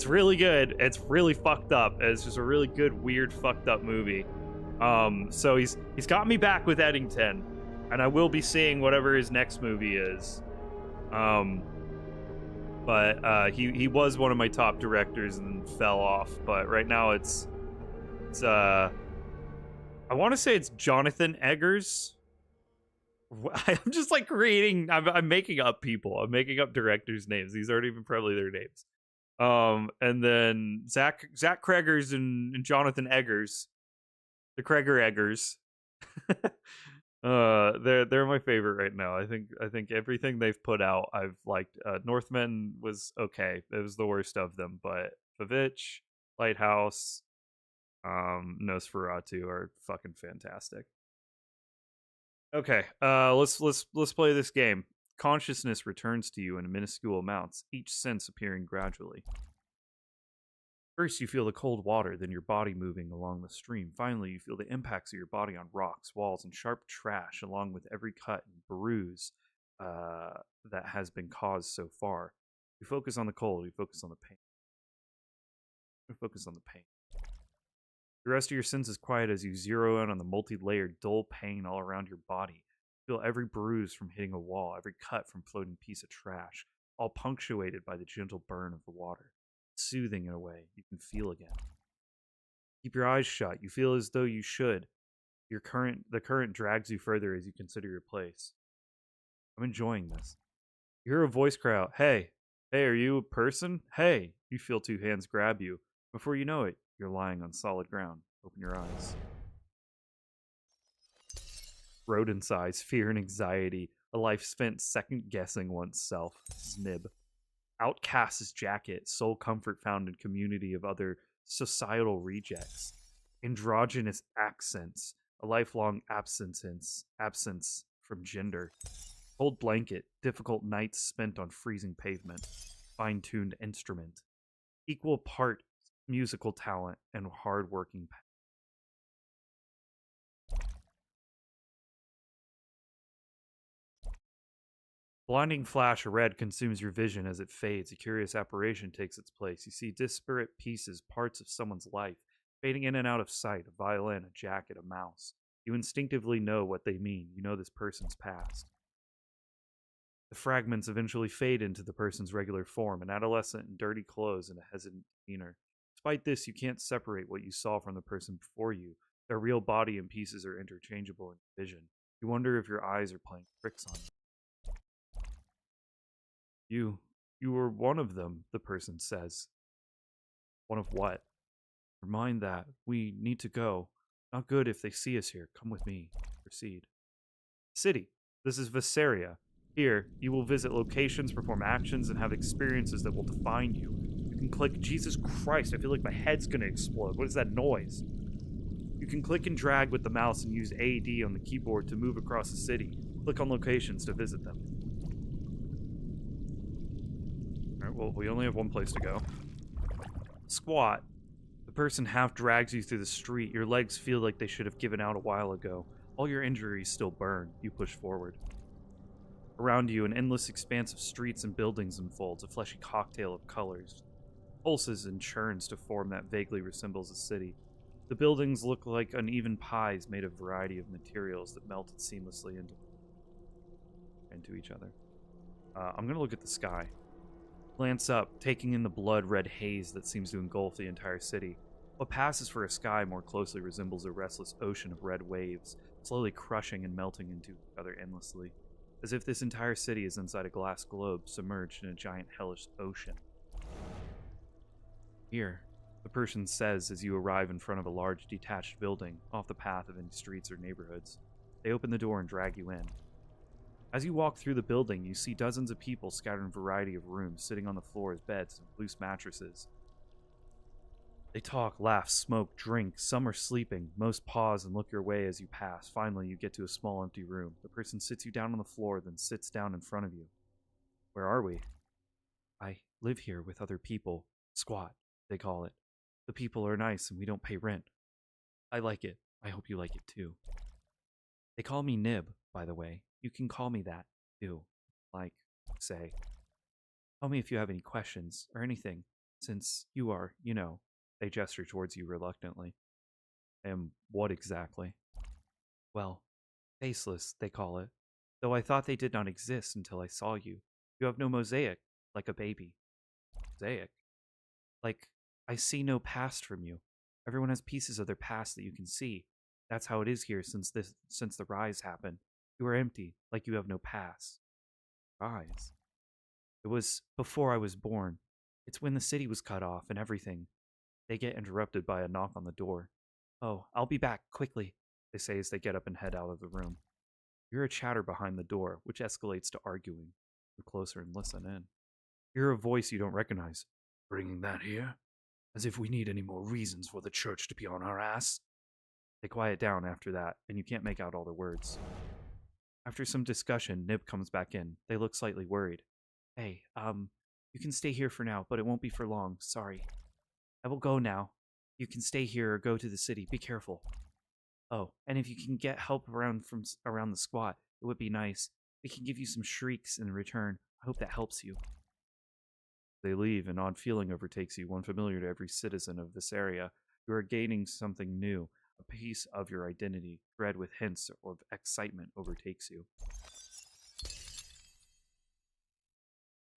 really good. It's really fucked up. It's just a really good, weird, fucked up movie. So he's got me back with Eddington, and I will be seeing whatever his next movie is. He was one of my top directors and then fell off. But right now it's I want to say it's Jonathan Eggers. I'm just like creating. I'm making up people. I'm making up directors' names. These aren't even probably their names. And then Zach Cregers and Jonathan Eggers, the Kreger Eggers. They're my favorite right now. I think everything they've put out I've liked. Northman was okay. It was the worst of them, but Favitch, Lighthouse, Nosferatu are fucking fantastic. Okay, let's play this game. Consciousness returns to you in minuscule amounts, each sense appearing gradually. First, you feel the cold water, then your body moving along the stream. Finally, you feel the impacts of your body on rocks, walls, and sharp trash, along with every cut and bruise that has been caused so far. You focus on the cold, you focus on the pain. You focus on the pain. The rest of your senses quiet as you zero in on the multi-layered, dull pain all around your body. You feel every bruise from hitting a wall, every cut from floating piece of trash, all punctuated by the gentle burn of the water. Soothing in a way you can feel again. Keep your eyes shut. You feel as though you should. The current drags you further as you consider your place. I'm enjoying this. You hear a voice cry out, "Hey, are you a person? Hey!" You feel two hands grab you. Before you know it, you're lying on solid ground. Open your eyes. Rodent size, fear and anxiety. A life spent second-guessing oneself. Snib. Outcast's jacket, sole comfort found in community of other societal rejects. Androgynous accents, a lifelong absence from gender. Cold blanket, difficult nights spent on freezing pavement. Fine-tuned instrument. Equal part musical talent and hard-working. Blinding flash of red consumes your vision as it fades. A curious apparition takes its place. You see disparate pieces, parts of someone's life, fading in and out of sight. A violin, a jacket, a mouse. You instinctively know what they mean. You know this person's past. The fragments eventually fade into the person's regular form, an adolescent in dirty clothes and a hesitant demeanor. Despite this, you can't separate what you saw from the person before you. Their real body and pieces are interchangeable in your vision. You wonder if your eyes are playing tricks on you. You were one of them, the person says. One of what? Remind that. We need to go. Not good if they see us here. Come with me. Proceed. City. This is Visaria. Here, you will visit locations, perform actions, and have experiences that will define you. You can click... Jesus Christ, I feel like my head's gonna explode. What is that noise? You can click and drag with the mouse and use AD on the keyboard to move across the city. Click on locations to visit them. Alright, well, we only have one place to go. Squat. The person half drags you through the street. Your legs feel like they should have given out a while ago. All your injuries still burn. You push forward. Around you, an endless expanse of streets and buildings unfolds, a fleshy cocktail of colors. Pulses and churns to form that vaguely resembles a city. The buildings look like uneven pies made of a variety of materials that melted seamlessly into each other. I'm going to look at the sky. Glance up, taking in the blood-red haze that seems to engulf the entire city. What passes for a sky more closely resembles a restless ocean of red waves, slowly crushing and melting into each other endlessly, as if this entire city is inside a glass globe submerged in a giant hellish ocean. Here, the person says as you arrive in front of a large detached building, off the path of any streets or neighborhoods. They open the door and drag you in. As you walk through the building, you see dozens of people scattered in a variety of rooms, sitting on the floor as beds and loose mattresses. They talk, laugh, smoke, drink. Some are sleeping. Most pause and look your way as you pass. Finally, you get to a small empty room. The person sits you down on the floor, then sits down in front of you. Where are we? I live here with other people. Squat, they call it. The people are nice and we don't pay rent. I like it. I hope you like it too. They call me Nib, by the way. You can call me that, too. Like, say. Tell me if you have any questions, or anything, since you are, you know. They gesture towards you reluctantly. And what exactly? Well, faceless, they call it. Though I thought they did not exist until I saw you. You have no mosaic, like a baby. Mosaic? Like, I see no past from you. Everyone has pieces of their past that you can see. That's how it is here since the rise happened. You are empty, like you have no past. Rise? It was before I was born. It's when the city was cut off and everything. They get interrupted by a knock on the door. Oh, I'll be back, quickly, they say as they get up and head out of the room. You hear a chatter behind the door, which escalates to arguing. Move closer and listen in. You hear a voice you don't recognize. Bringing that here? As if we need any more reasons for the church to be on our ass. They quiet down after that, and you can't make out all the words. After some discussion, Nib comes back in. They look slightly worried. Hey, you can stay here for now, but it won't be for long. Sorry. I will go now. You can stay here or go to the city. Be careful. Oh, and if you can get help around the squat, it would be nice. We can give you some shrieks in return. I hope that helps you. They leave, an odd feeling overtakes you, one familiar to every citizen of this area. You are gaining something new. A piece of your identity, bred with hints of excitement, overtakes you.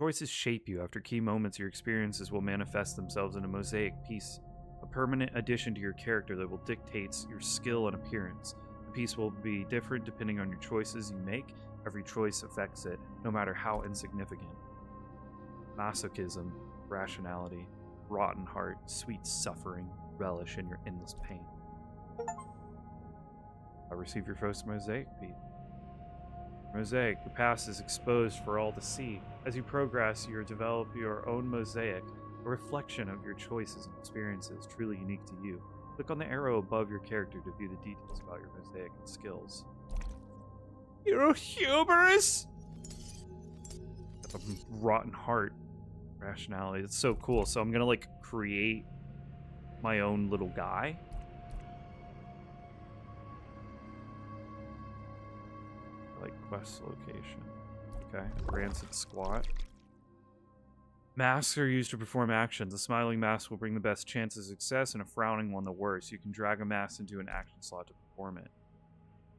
Choices shape you. After key moments, your experiences will manifest themselves in a mosaic piece, a permanent addition to your character that will dictate your skill and appearance. The piece will be different depending on your choices you make. Every choice affects it, no matter how insignificant. Masochism, rationality, rotten heart, sweet suffering, relish in your endless pain. Receive your first mosaic piece. Mosaic, your past is exposed for all to see. As you progress, you develop your own mosaic, a reflection of your choices and experiences, truly unique to you. Click on the arrow above your character to view the details about your mosaic and skills. You're a hubris! That's a rotten heart. Rationality. It's so cool. So I'm gonna, like, create my own little guy. Quest location. Okay. Rancid squat. Masks are used to perform actions. A smiling mask will bring the best chance of success and a frowning one the worst. You can drag a mask into an action slot to perform it.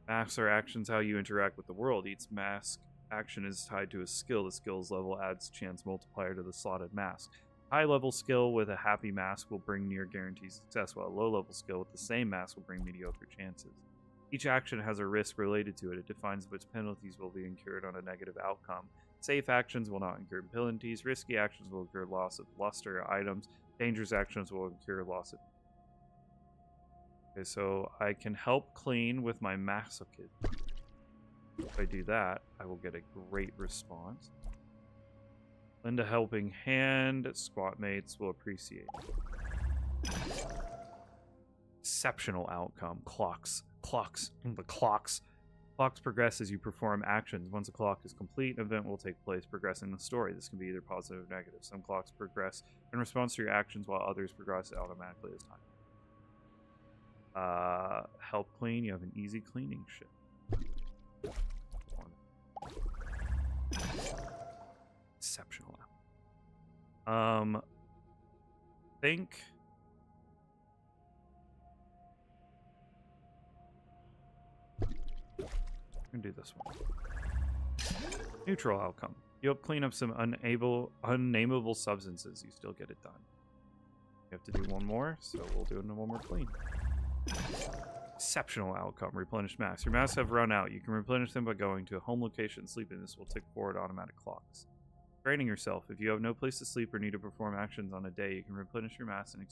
Masks are actions how you interact with the world. Each mask action is tied to a skill. The skill's level adds chance multiplier to the slotted mask. High level skill with a happy mask will bring near guaranteed success, while a low level skill with the same mask will bring mediocre chances. Each action has a risk related to it. It defines which penalties will be incurred on a negative outcome. Safe actions will not incur penalties. Risky actions will incur loss of luster or items. Dangerous actions will incur loss of. Okay, so I can help clean with my masochist. If I do that, I will get a great response. Lend a helping hand. Squat mates will appreciate. Exceptional outcome. Clocks. The clocks. Clocks progress as you perform actions. Once a clock is complete, an event will take place progressing the story. This can be either positive or negative. Some clocks progress in response to your actions, while others progress automatically as time. Help clean. You have an easy cleaning ship. Exceptional. Think. I'm gonna do this one. Neutral outcome. You help clean up some unnameable substances. You still get it done. You have to do one more, so we'll do one more clean. Exceptional outcome. Replenish masks. Your masks have run out. You can replenish them by going to a home location and sleeping. This will tick forward automatic clocks. Training yourself. If you have no place to sleep or need to perform actions on a day, you can replenish your mass and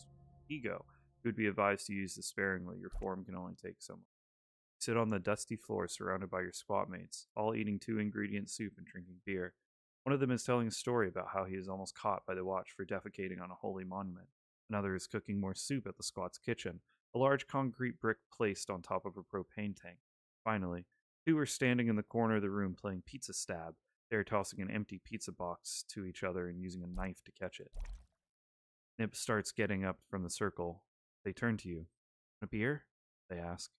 ego. You would be advised to use this sparingly. Your form can only take so much. Sit on the dusty floor surrounded by your squat mates, all eating 2-ingredient soup and drinking beer. One of them is telling a story about how he is almost caught by the watch for defecating on a holy monument. Another is cooking more soup at the squat's kitchen, a large concrete brick placed on top of a propane tank. Finally, 2 are standing in the corner of the room playing pizza stab. They are tossing an empty pizza box to each other and using a knife to catch it. Nip starts getting up from the circle. They turn to you. A beer? They ask.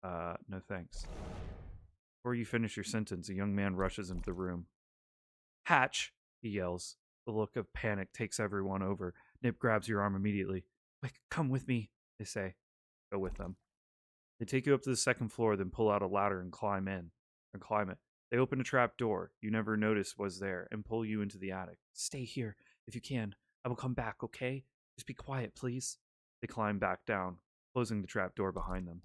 No thanks. Before you finish your sentence, a young man rushes into the room. Hatch, he yells. The look of panic takes everyone over. Nip grabs your arm immediately. Quick, come with me, they say. Go with them. They take you up to the second floor, then pull out a ladder and climb it. They open a trap door you never noticed was there and pull you into the attic. Stay here, if you can. I will come back, okay? Just be quiet, please. They climb back down, closing the trap door behind them.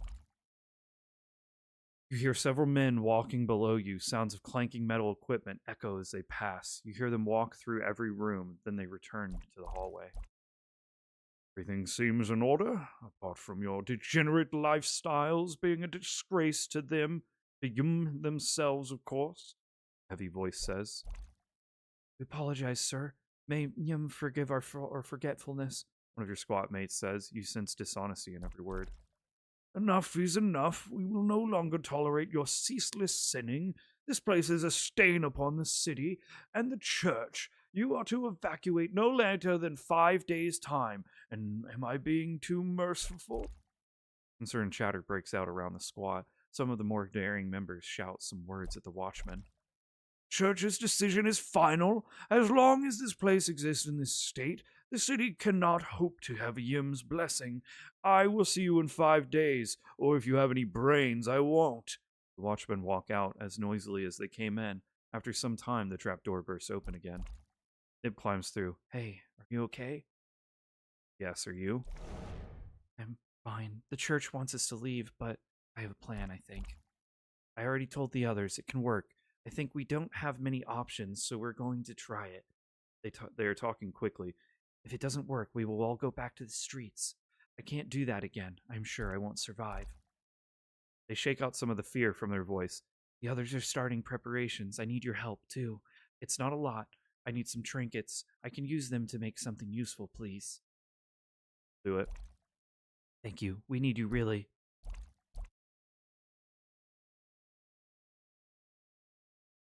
You hear several men walking below you. Sounds of clanking metal equipment echo as they pass. You hear them walk through every room, then they return to the hallway. Everything seems in order, apart from your degenerate lifestyles being a disgrace to them. The Yum themselves, of course, a heavy voice says. We apologize, sir. May Yum forgive our forgetfulness, one of your squat mates says. You sense dishonesty in every word. Enough is enough. We will no longer tolerate your ceaseless sinning. This place is a stain upon the city and the church. You are to evacuate no later than 5 days' time. And am I being too merciful? Concerned chatter breaks out around the squad. Some of the more daring members shout some words at the watchman. Church's decision is final. As long as this place exists in this state, the city cannot hope to have Yim's blessing. I will see you in 5 days, or if you have any brains, I won't. The watchmen walk out as noisily as they came in. After some time, the trapdoor bursts open again. Nib climbs through. Hey, are you okay? Yes, are you? I'm fine. The church wants us to leave, but I have a plan, I think. I already told the others it can work. I think we don't have many options, so we're going to try it. They are talking quickly. If it doesn't work, we will all go back to the streets. I can't do that again. I'm sure I won't survive. They shake out some of the fear from their voice. The others are starting preparations. I need your help, too. It's not a lot. I need some trinkets. I can use them to make something useful, please. Do it. Thank you. We need you, really.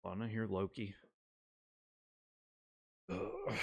Hold on, I hear Loki. Ugh.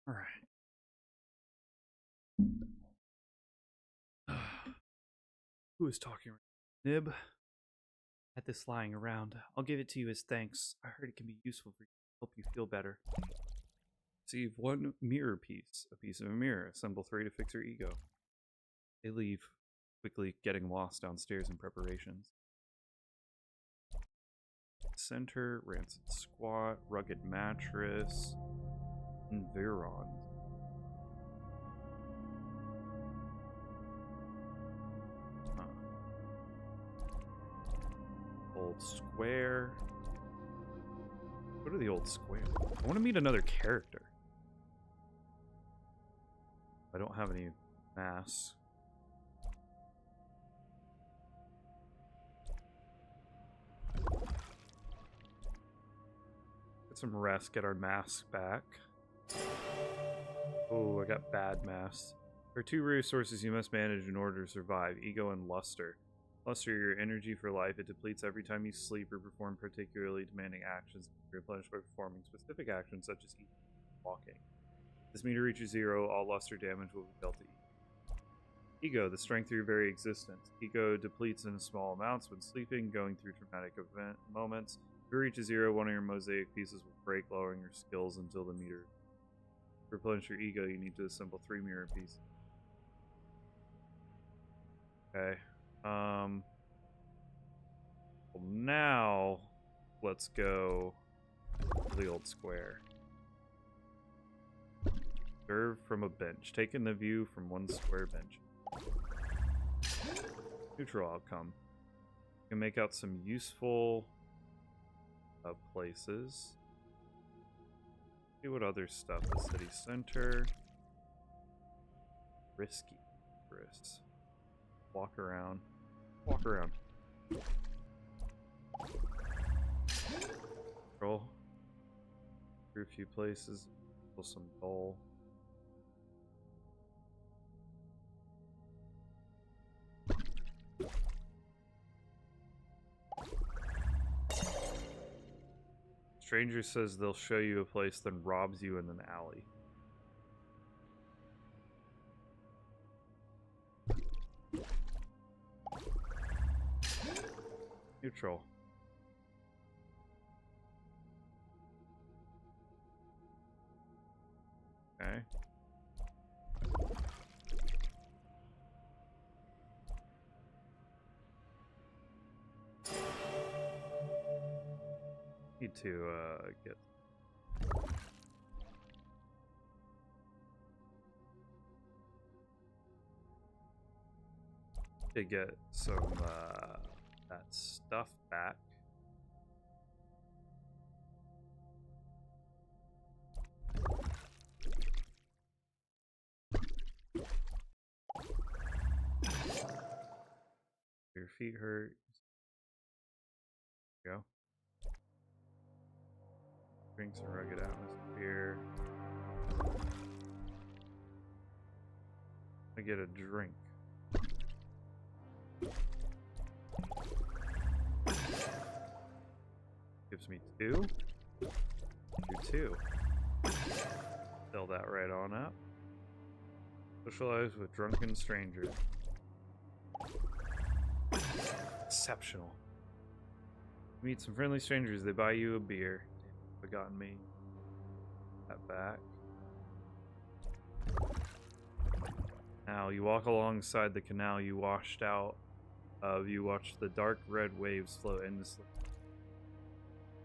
All right. Who is talking? Nib. Had this lying around. I'll give it to you as thanks. I heard it can be useful for you to help you feel better. Receive 1 mirror piece. A piece of a mirror. Assemble 3 to fix your ego. They leave, quickly getting lost downstairs in preparations. Center, rancid squat, rugged mattress, environ. Old square. Go to the old square. I want to meet another character. I don't have any masks. Get some rest, get our masks back. Oh, I got bad masks. There are 2 resources you must manage in order to survive, ego and luster. Luster your energy for life. It depletes every time you sleep or perform particularly demanding actions. Replenished by performing specific actions such as eating and walking. This meter reaches 0, all luster damage will be dealt to ego, the strength of your very existence. Ego depletes in small amounts when sleeping, going through traumatic event moments. If it reaches 0, one of your mosaic pieces will break, lowering your skills until the meter. To replenish your ego, you need to assemble 3 mirror pieces. Okay. Well, now let's go to the old square. Observe from a bench. Taking the view from one square bench. Neutral outcome. You can make out some useful places. See what other stuff. The city center. Risky. Risks. Walk around. Walk around. Roll through a few places. Pull some dull. Stranger says they'll show you a place, then robs you in an alley. Neutral. Okay. Need to get some that stuff back. Your feet hurt. There you go. Drink some rugged atmosphere. I get a drink. Gives me 2. Do 2. Fill that right on up. Socialize with drunken strangers. Exceptional. Meet some friendly strangers. They buy you a beer. Damn, forgotten me. That back. Now you walk alongside the canal you washed out of. You watch the dark red waves flow endlessly.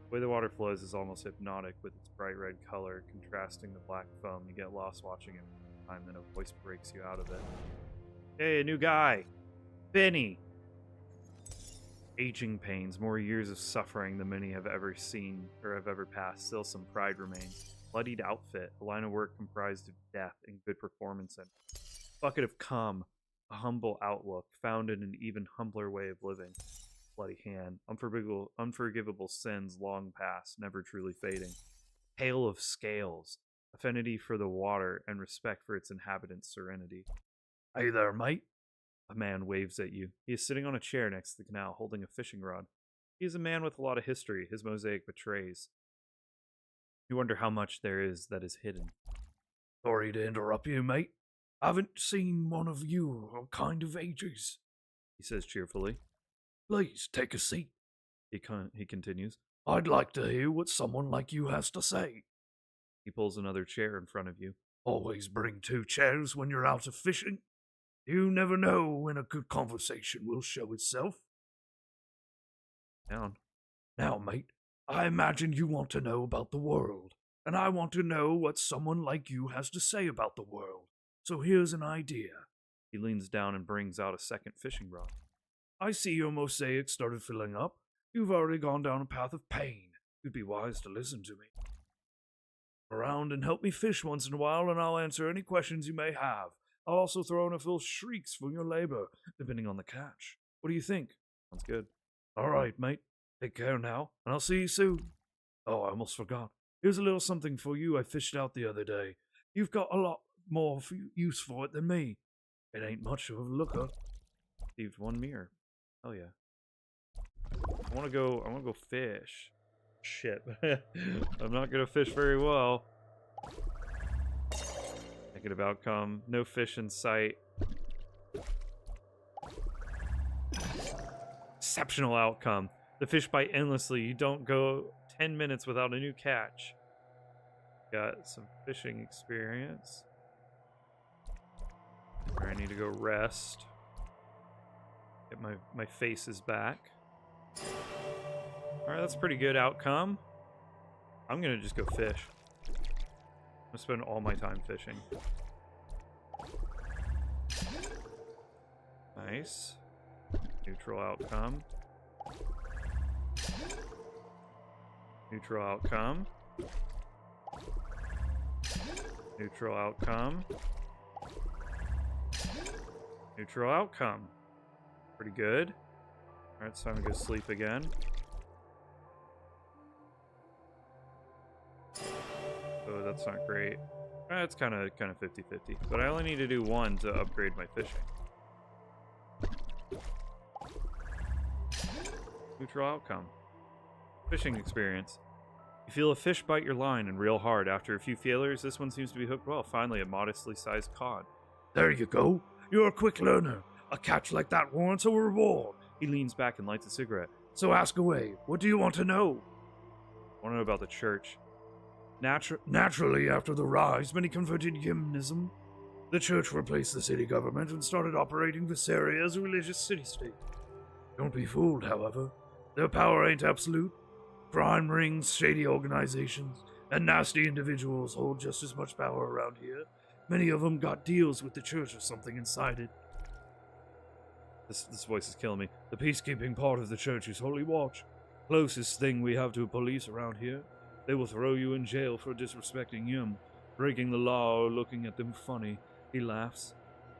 The way the water flows is almost hypnotic with its bright red color contrasting the black foam. You get lost watching it for a time, then a voice breaks you out of it. Hey, a new guy! Benny! Aging pains, more years of suffering than many have ever seen or have ever passed. Still some pride remains. Bloodied outfit, a line of work comprised of death and good performance and bucket of cum, a humble outlook, found in an even humbler way of living. Bloody hand, unforgivable sins long past, never truly fading. Hail of scales, affinity for the water and respect for its inhabitants' serenity. Are you there, mate? A man waves at you. He is sitting on a chair next to the canal, holding a fishing rod. He is a man with a lot of history, his mosaic betrays. You wonder how much there is that is hidden. Sorry to interrupt you, mate. I haven't seen one of you in kind of ages. He says cheerfully. Please take a seat. He continues. I'd like to hear what someone like you has to say. He pulls another chair in front of you. Always bring 2 chairs when you're out of fishing. You never know when a good conversation will show itself. Down. Now, mate, I imagine you want to know about the world, and I want to know what someone like you has to say about the world. So here's an idea. He leans down and brings out a second fishing rod. I see your mosaic started filling up. You've already gone down a path of pain. You'd be wise to listen to me. Around and help me fish once in a while, and I'll answer any questions you may have. I'll also throw in a few shrieks for your labor, depending on the catch. What do you think? Sounds good. All right, mate. Take care now, and I'll see you soon. Oh, I almost forgot. Here's a little something for you I fished out the other day. You've got a lot more use for it than me. It ain't much of a looker. Received 1 mirror. Hell yeah. I wanna go fish. Shit. I'm not gonna fish very well. Negative outcome. No fish in sight. Exceptional outcome. The fish bite endlessly. You don't go 10 minutes without a new catch. Got some fishing experience. I need to go rest. Get my faces back. Alright, that's a pretty good outcome. I'm gonna just go fish. I'm gonna spend all my time fishing. Nice. Neutral outcome. Neutral outcome. Neutral outcome. Neutral outcome. Pretty good. Alright, it's time to go sleep again. Oh, that's not great. It's kind of 50-50. But I only need to do 1 to upgrade my fishing. Neutral outcome. Fishing experience. You feel a fish bite your line and reel hard. After a few failures, this one seems to be hooked well. Finally, a modestly sized cod. There you go. You're a quick learner. A catch like that warrants a reward. He leans back and lights a cigarette. So ask away. What do you want to know? I want to know about the church. Naturally, after the rise, many converted Yimnism. The church replaced the city government and started operating this area as a religious city-state. Don't be fooled, however. Their power ain't absolute. Crime rings, shady organizations, and nasty individuals hold just as much power around here. Many of them got deals with the church or something inside it. This voice is killing me. The peacekeeping part of the church is Holy Watch. Closest thing we have to police around here. They will throw you in jail for disrespecting Yim, breaking the law or looking at them funny. He laughs.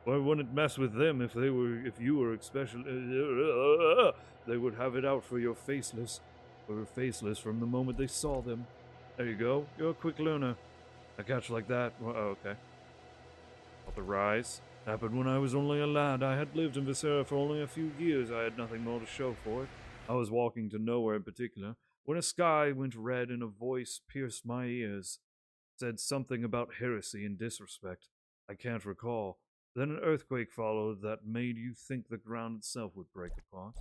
Why wouldn't mess with them if you were especially... they would have it out for your faceless. We were faceless from the moment they saw them. There you go. You're a quick learner. A catch like that... Well, oh, okay. About the rise. Happened when I was only a lad. I had lived in Visera for only a few years. I had nothing more to show for it. I was walking to nowhere in particular, when a sky went red and a voice pierced my ears. Said something about heresy and disrespect. I can't recall. Then an earthquake followed that made you think the ground itself would break apart.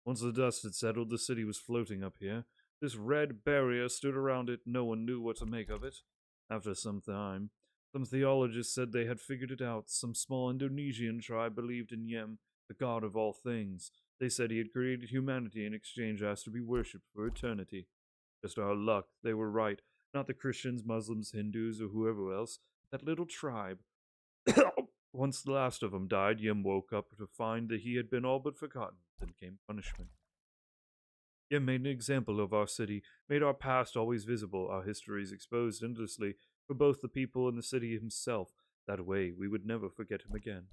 Once the dust had settled, the city was floating up here. This red barrier stood around it. No one knew what to make of it. After some time, some theologists said they had figured it out. Some small Indonesian tribe believed in Yem, the god of all things. They said he had created humanity in exchange as to be worshipped for eternity. Just our luck, they were right. Not the Christians, Muslims, Hindus, or whoever else. That little tribe. Once the last of them died, Yem woke up to find that he had been all but forgotten. Then came punishment. Yem made an example of our city, made our past always visible, our histories exposed endlessly for both the people and the city himself. That way, we would never forget him again.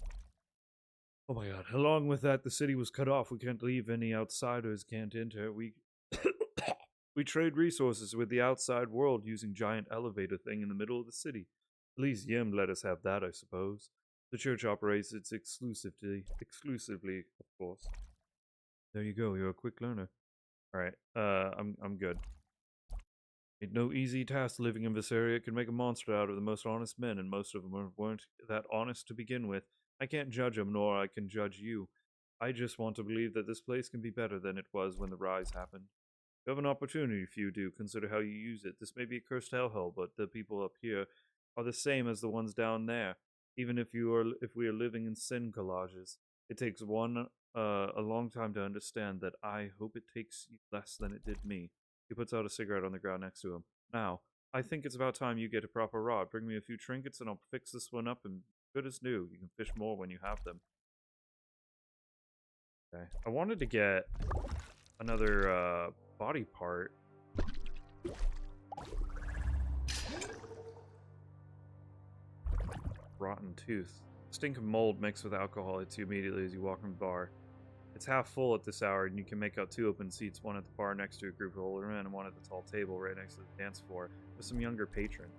Oh my god. Along with that, the city was cut off. We can't leave. Any outsiders can't enter. We trade resources with the outside world using giant elevator thing in the middle of the city. At least Yem let us have that, I suppose. The church operates it exclusively, of course. There you go. You're a quick learner. All right. I'm good. Ain't no easy task living in this area. It can make a monster out of the most honest men, and most of them weren't that honest to begin with. I can't judge them, nor I can judge you. I just want to believe that this place can be better than it was when the rise happened. You have an opportunity if you do. Consider how you use it. This may be a cursed hellhole, but the people up here are the same as the ones down there. Even if we are living in sin collages, it takes a long time to understand that. I hope it takes you less than it did me. He puts out a cigarette on the ground next to him. Now, I think it's about time you get a proper rod. Bring me a few trinkets and I'll fix this one up and good as new. You can fish more when you have them. Okay. I wanted to get another body part. Rotten tooth. Stink of mold mixed with alcohol hits you immediately as you walk from the bar. It's half full at this hour, and you can make out 2 open seats, one at the bar next to a group of older men, and one at the tall table right next to the dance floor with some younger patrons.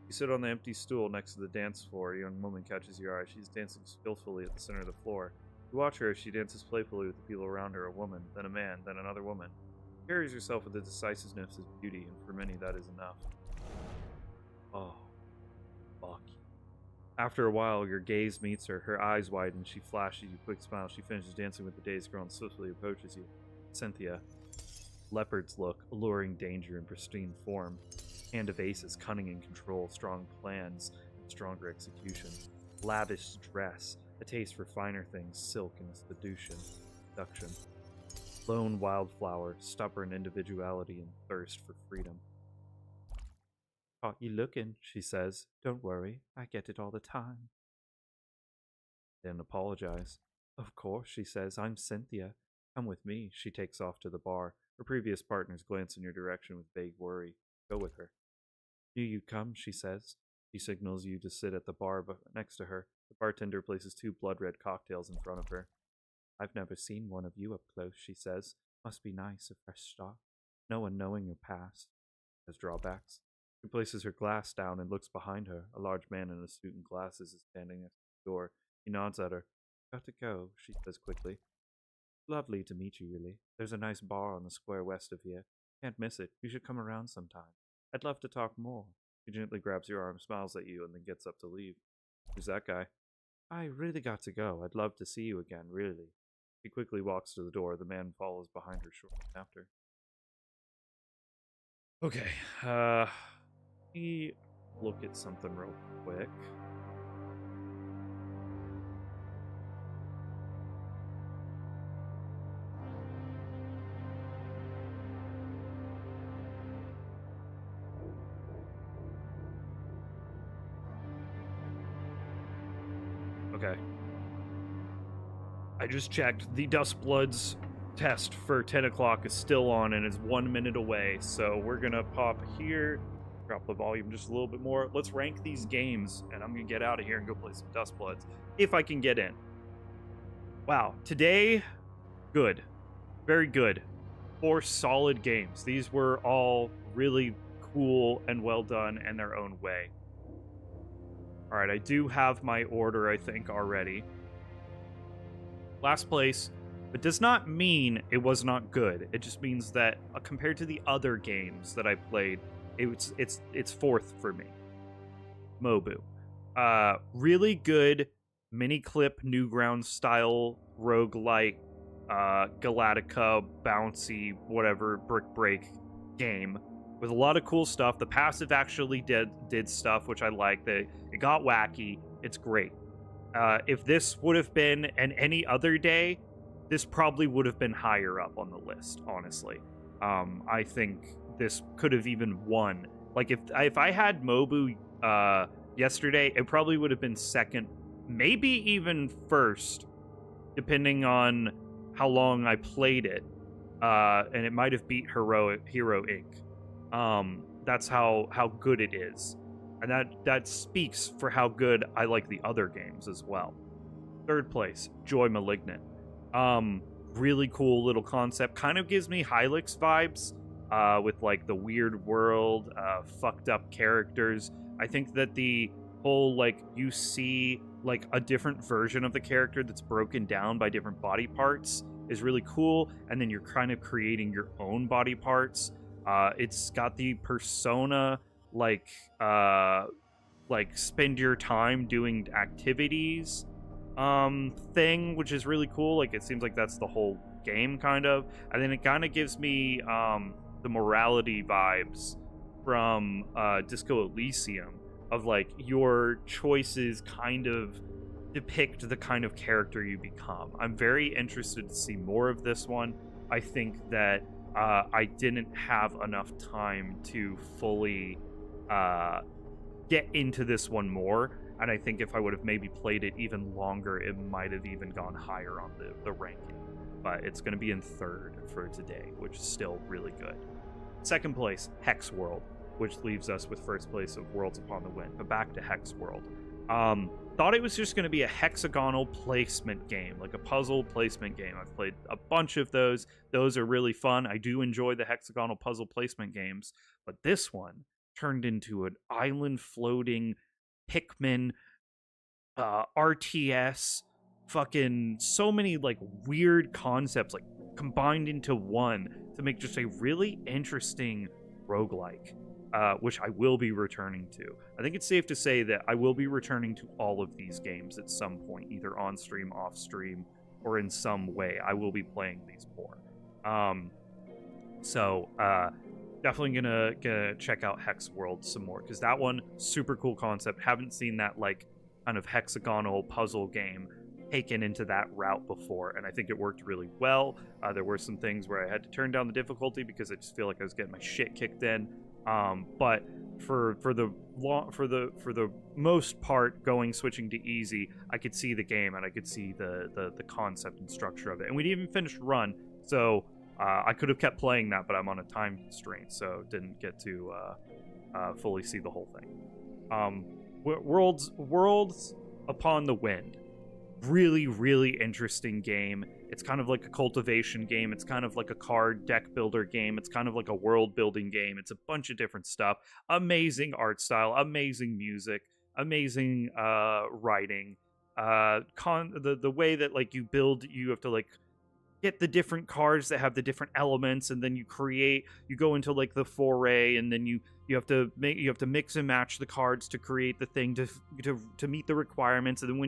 You sit on the empty stool next to the dance floor. A young woman catches your eye. She's dancing skillfully at the center of the floor. You watch her as she dances playfully with the people around her, a woman, then a man, then another woman. She carries herself with a decisiveness of beauty, and for many that is enough. Oh, fuck. After a while, your gaze meets her. Her eyes widen. She flashes you a quick smile. She finishes dancing with the dazed girl and swiftly approaches you. Cynthia. Leopard's look, alluring danger in pristine form. Hand of aces, cunning and control, strong plans, and stronger execution. Lavish dress, a taste for finer things, silk and seduction. Lone wildflower, stubborn individuality and thirst for freedom. Caught you looking, she says. Don't worry, I get it all the time. Then apologize. Of course, she says, I'm Cynthia. Come with me. She takes off to the bar. Her previous partners glance in your direction with vague worry. Go with her. Do you come, she says. She signals you to sit at the bar next to her. The bartender places 2 blood-red cocktails in front of her. I've never seen one of you up close, she says. Must be nice, a fresh start. No one knowing your past. Has drawbacks. She places her glass down and looks behind her. A large man in a suit and glasses is standing at the door. He nods at her. Got to go, she says quickly. Lovely to meet you, really. There's a nice bar on the square west of here. Can't miss it. You should come around sometime. I'd love to talk more. She gently grabs your arm, smiles at you, and then gets up to leave. Who's that guy? I really got to go. I'd love to see you again, really. She quickly walks to the door. The man follows behind her shortly after. Okay, let me look at something real quick. Okay. I just checked. The Dustbloods test for 10 o'clock is still on and is 1 minute away. So we're going to pop here, drop the volume just a little bit more. Let's rank these games, and I'm going to get out of here and go play some Dustbloods, if I can get in. Wow. Today, good. Very good. 4 solid games. These were all really cool and well done in their own way. All right, I do have my order, I think, already. Last place, but does not mean it was not good. It just means that compared to the other games that I played, it's 4th for me. MOBU. Really good mini clip Newgrounds style roguelite Galactica bouncy whatever brick break game with a lot of cool stuff. The passive actually did stuff which I like. It got wacky. It's great. If this would have been any other day, this probably would have been higher up on the list, honestly. I think this could have even won. Like, if I had MOBU yesterday, it probably would have been 2nd, maybe even 1st, depending on how long I played it. And it might have beat Hero Inc. That's how good it is. And that speaks for how good I like the other games as well. 3rd place, Joy Malignant. Really cool little concept. Kind of gives me Helix vibes, with like the weird world, fucked up characters. I think that the whole, like, you see like a different version of the character that's broken down by different body parts is really cool. And then you're kind of creating your own body parts. It's got the Persona like uh like spend your time doing activities thing, which is really cool. Like it seems like that's the whole game kind of. And then it kind of gives me the morality vibes from Disco Elysium, of like your choices kind of depict the kind of character you become. I'm very interested to see more of this one. I think that I didn't have enough time to fully get into this one more. And I think if I would have maybe played it even longer, it might have even gone higher on the ranking. But it's going to be in third for today, which is still really good. Second place, Hexworld, which leaves us with first place of Worlds Upon the Wind. But back to Hexworld. Thought it was just going to be a hexagonal placement game, like a puzzle placement game. I've played a bunch of those. Those are really fun. I do enjoy the hexagonal puzzle placement games. But this one turned into an island floating Pikmin RTS, fucking so many like weird concepts like combined into one to make just a really interesting roguelike, which I will be returning to. I think it's safe to say that I will be returning to all of these games at some point, either on stream, off stream, or in some way. I will be playing these more. Definitely gonna check out Hexworld some more, because that one, super cool concept. Haven't seen that like kind of hexagonal puzzle game taken into that route before, and I think it worked really well. There were some things where I had to turn down the difficulty because I just feel like I was getting my shit kicked in. But for the most part, switching to easy, I could see the game and I could see the concept and structure of it. And we didn't even finish run, so I could have kept playing that, but I'm on a time constraint, so didn't get to fully see the whole thing. Worlds Upon the Wind. Really, really interesting game. It's kind of like a cultivation game. It's kind of like a card deck builder game. It's kind of like a world building game. It's a bunch of different stuff. Amazing art style, amazing music, amazing writing. The way that like you build, you have to like get the different cards that have the different elements, and then you go into like the foray, and then you have to mix and match the cards to create the thing to meet the requirements. And then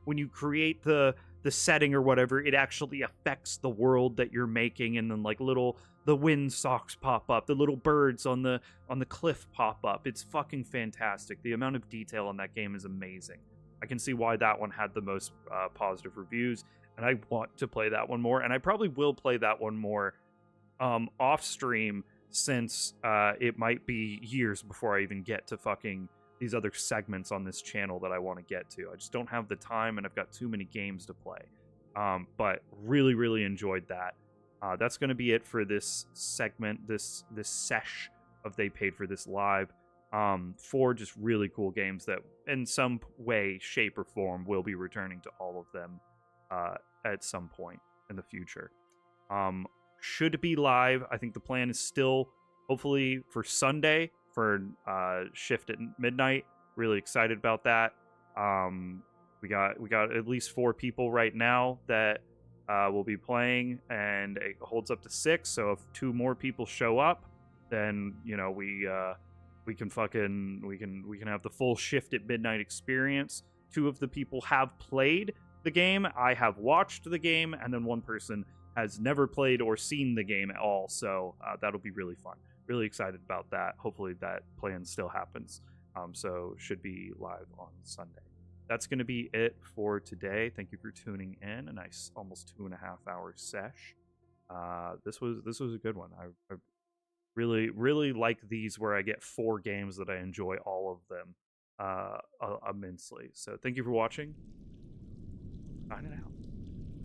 when you create the setting or whatever, it actually affects the world that you're making. And then like the wind socks pop up, the little birds on the cliff pop up. It's fucking fantastic. The amount of detail on that game is amazing. I can see why that one had the most positive reviews, and I want to play that one more, and I probably will play that one more off stream, since it might be years before I even get to fucking these other segments on this channel that I want to get to. I just don't have the time, and I've got too many games to play. But really, really enjoyed that. That's going to be it for this segment, this sesh of They Paid for This Live. 4 just really cool games that in some way, shape, or form will be returning to all of them at some point in the future. Should be live. I think the plan is still hopefully for Sunday for shift at midnight. Really excited about that. We got at least 4 people right now that will be playing, and it holds up to 6. So if 2 more people show up, then we can have the full shift at midnight experience. 2 of the people have played the game. I have watched the game, and then 1 person has never played or seen the game at all. So that'll be really fun. Really excited about that. Hopefully that plan still happens. So should be live on Sunday. That's going to be it for today. Thank you for tuning in. A nice almost 2.5 hour sesh. This was a good one. I really, really like these where I get 4 games that I enjoy all of them immensely. So thank you for watching. Signing out.